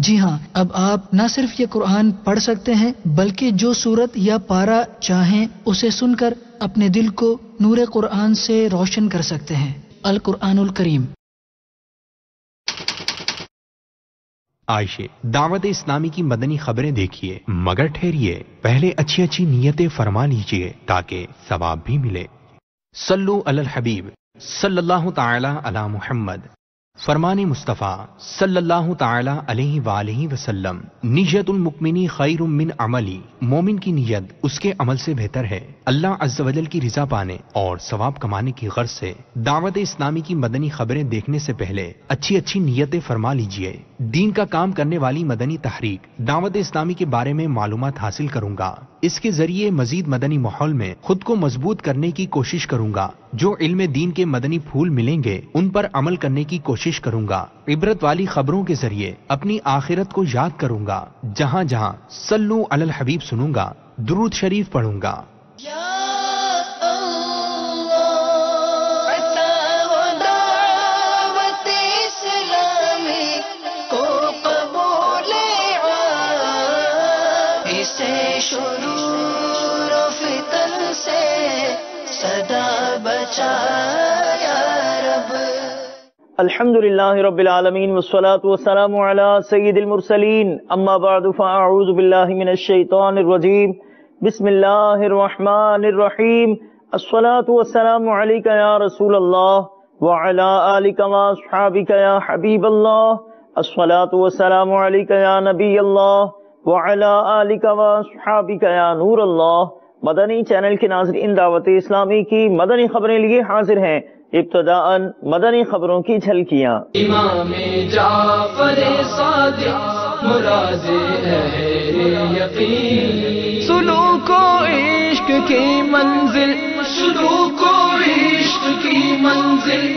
جی ہاں، اب آپ نہ صرف یہ قرآن پڑھ سکتے ہیں بلکہ جو سورت یا پارہ چاہیں اسے سن کر اپنے دل کو نور قرآن سے روشن کر سکتے ہیں۔ القرآن الکریم۔ عائشہ دعوت اسلامی کی مدنی خبریں دیکھیے، مگر ٹھہریے، پہلے اچھی اچھی نیتیں فرما لیجئے تاکہ ثواب بھی ملے۔ صلو علی الحبیب صلی اللہ تعالی علی محمد۔ فرمان مصطفیٰ صلی اللہ تعالی علیہ وآلہ وسلم، نیت المؤمن خیر من عملی، مومن کی نیت اس کے عمل سے بہتر ہے اللہ عز و جل کی رضا پانے اور ثواب کمانے کی غرض سے۔ دعوت اسلامی کی مدنی خبریں دیکھنے سے پہلے اچھی اچھی نیتیں فرما لیجئے۔ دین کا کام کرنے والی مدنی تحریک دعوت اسلامی کے بارے میں معلومات حاصل کروں گا، اس کے ذریعے مزید مدنی ماحول میں خود کو مضبوط کرنے کی کوشش کروں گا۔ جو علم دین کے مدنی پھول ملیں گے ان پر عمل کرنے کی کوشش کروں گا۔ عبرت والی خبروں کے ذریعے اپنی آخرت کو یاد کروں گا۔ جہاں جہاں صلو علی الحبیب سنوں گا، درود شریف پڑھوں گا۔ الحمدللہ رب العالمین والصلاة والسلام علی سید المرسلین، اما بعد فاعوذ باللہ من الشیطان الرجیم، بسم اللہ الرحمن الرحیم، الصلاة والسلام علیک یا رسول اللہ وعلی آلک واصحابک یا حبیب اللہ، الصلاة والسلام علیک یا نبی اللہ وعلی آلک واصحابک یا نور اللہ۔ مدنی چینل کے ناظرین، دعوت اسلامی کی مدنی خبریں لیے حاضر ہیں۔ ابتداءً مدنی خبروں کی جھلکیاں۔ امام جعفر صادق مراز اہل یقین، سلوک و عشق کی منزل، سلوک و عشق کی منزل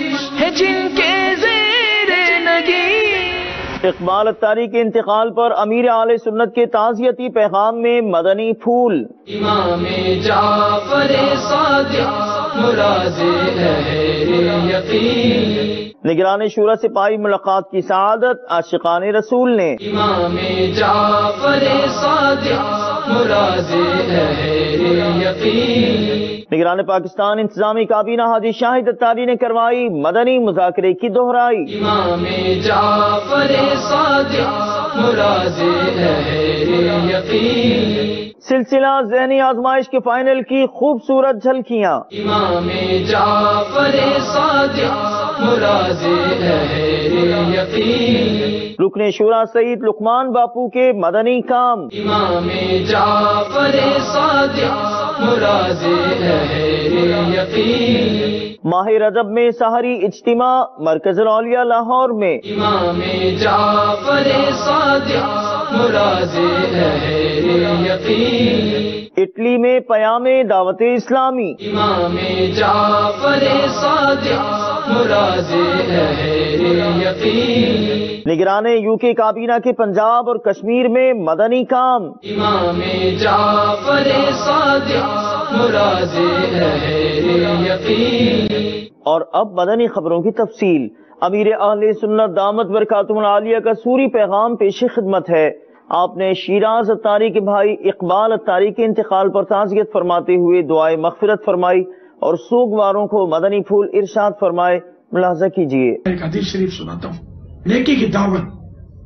ہے جن کے زیر نگین۔ اقبال اتاری کے انتقال پر امیر اہل سنت کے تعزیتی پیغام میں مدنی پھول۔ امام جعفر صادق مراز اہل یقین، نگران شورا سے پائی ملاقات کی سعادت عاشقان رسول نے۔ امام جعفر صادق مراز اہل یقین، نگران پاکستان انتظامی کابینہ حاجی شاہد اتاری نے کروائی مدنی مذاکرے کی دہرائی۔ امام جعفر صادق مراز اہل یقین، سلسلہ ذہنی آزمائش کے فائنل کی خوبصورت جھلکیاں۔ امام جعفر صادق مراز اہل یقین، رکن شورا سعید لقمان باپو کے مدنی کام. امام جعفر صادق مراد اہل یقین. ماہ رجب میں سحری اجتماع مرکز الاولیاء لاہور میں. امام جعفر صادق مراد اہل یقین. اٹلی میں پیام دعوت اسلامی. امام جعفر صادق مراد اہل یقین. نگران یو کے کابینہ کے پنجاب اور کشمیر میں مدنی کام. امام جعفر صادق مراد اہل یقین. اور اب مدنی خبروں کی تفصیل. امیر اہل سنت دامت برکاتہم العالیہ کا سوری پیغام پیش خدمت ہے. آپ نے شیراز اتاری کے بھائی اقبال اتاری کے انتقال پر تعزیت فرماتے ہوئے دعائے مغفرت فرمائی اور سوگواروں کو مدنی پھول ارشاد فرمائے. ملاحظہ کیجیے. ایک حدیث شریف سناتا ہوں. نیکی کی دعوت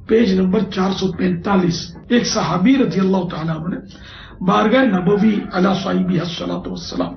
پیج نمبر 445. ایک صحابی رضی اللہ تعالیٰ عنہ نے بارگاہ نبوی علی صاحبہ الصلاۃ والسلام